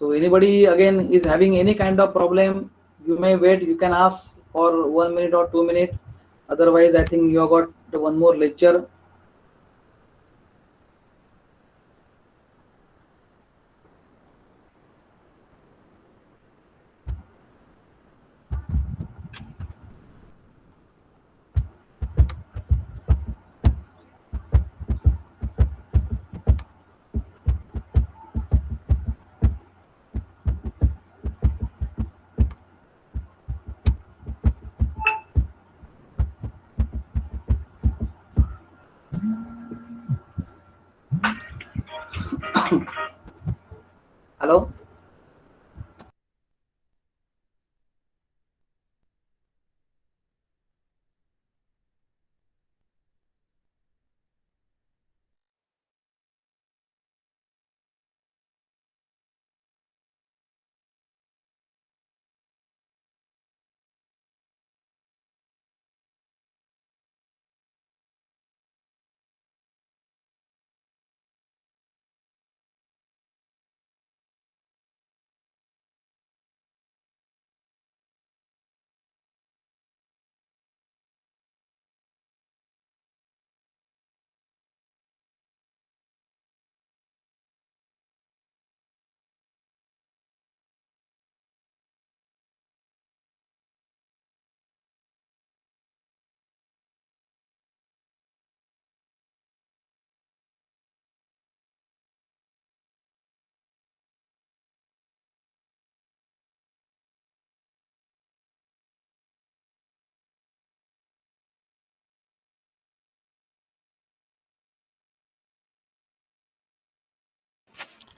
So anybody again is having any kind of problem, you may wait, you can ask for 1 minute or 2 minutes. Otherwise, I think you have got one more lecture. Hello?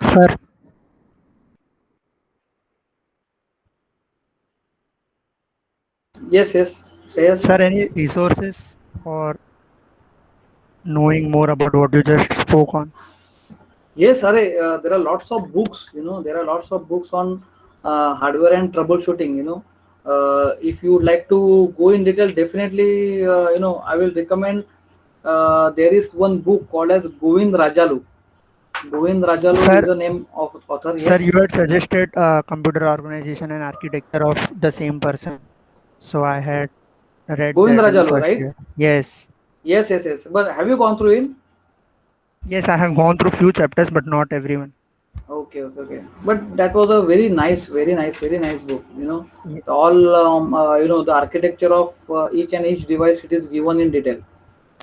Sir, Yes, yes, yes. sir, any resources for knowing more about what you just spoke on? Yes, there are lots of books, there are lots of books on hardware and troubleshooting, if you would like to go in detail, definitely, I will recommend, there is one book called as Govind Rajalu. Govind Rajalu Sir, is the name of author, sir, you yes. had suggested computer organization and architecture of the same person. So I had read Govind that in Rajalu, first right? year. Yes. Yes, yes, yes. But have you gone through it? Yes, I have gone through few chapters, but not everyone. Okay, okay, okay. But that was a very nice, very nice, very nice book. Ye- All the architecture of each and each device, it is given in detail,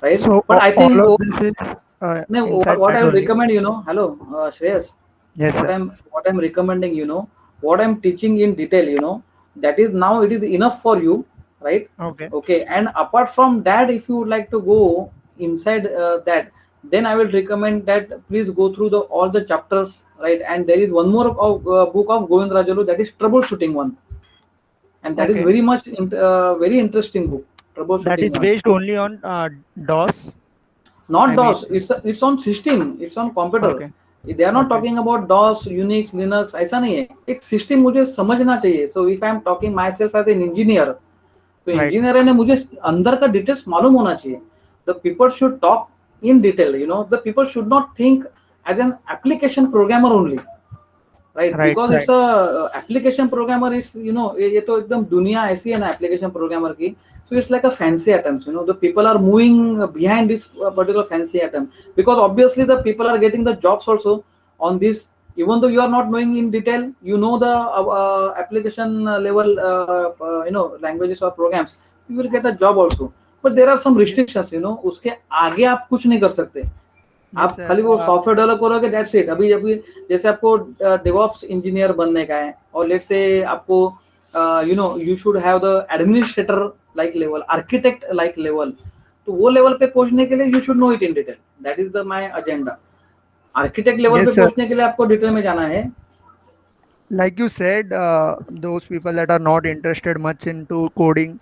right? So But I all think, of this is no, inside what that I will only. recommend, hello, Shreyas, Yes, what sir. I'm recommending, what I'm teaching in detail, that is now it is enough for you, right? Okay. Okay, and apart from that, if you would like to go inside that, then I will recommend that please go through the all the chapters, right? And there is one more book of Govind Rajalu, that is troubleshooting one, and that is Okay. very much very interesting book, That troubleshooting is one. based only on DOS. Not I DOS, mean, it's on system, it's on computer. okay. They are not Okay. talking about DOS, Unix, Linux, ऐसा नहीं है. एक system मुझे समझना चाहिए. So if I am talking myself as an engineer, तो Right. Engineer है ने मुझे अंदर का डिटेल्स मालूम होना चाहिए. The people should talk in detail, the people should not think as an application programmer only, right? Right. Because it's Right. a application programmer, it's ये तो एकदम दुनिया ऐसी है ना application programmer की. So it's like a fancy atoms, the people are moving behind this particular fancy atom, because obviously the people are getting the jobs also on this. Even though you are not knowing in detail, the application level languages or programs, you will get a job also. But there are some restrictions, उसके आगे आप कुछ नहीं कर सकते. Yes, आप sir. खाली वो सॉफ्टवेयर डेवलप करोगे, दैट्स इट. अभी अभी जैसे आपको डेवऑप्स इंजीनियर बनने का है, और लेट्स से आपको you should have the administrator like level, architect like level, तो वो लेवल पे पहुंचने के लिए you should know it in detail. That is my agenda. Architect level पे Yes, sir. पहुंचने के लिए आपको डिटेल में जाना है. Like you said, those people that are not interested much into coding,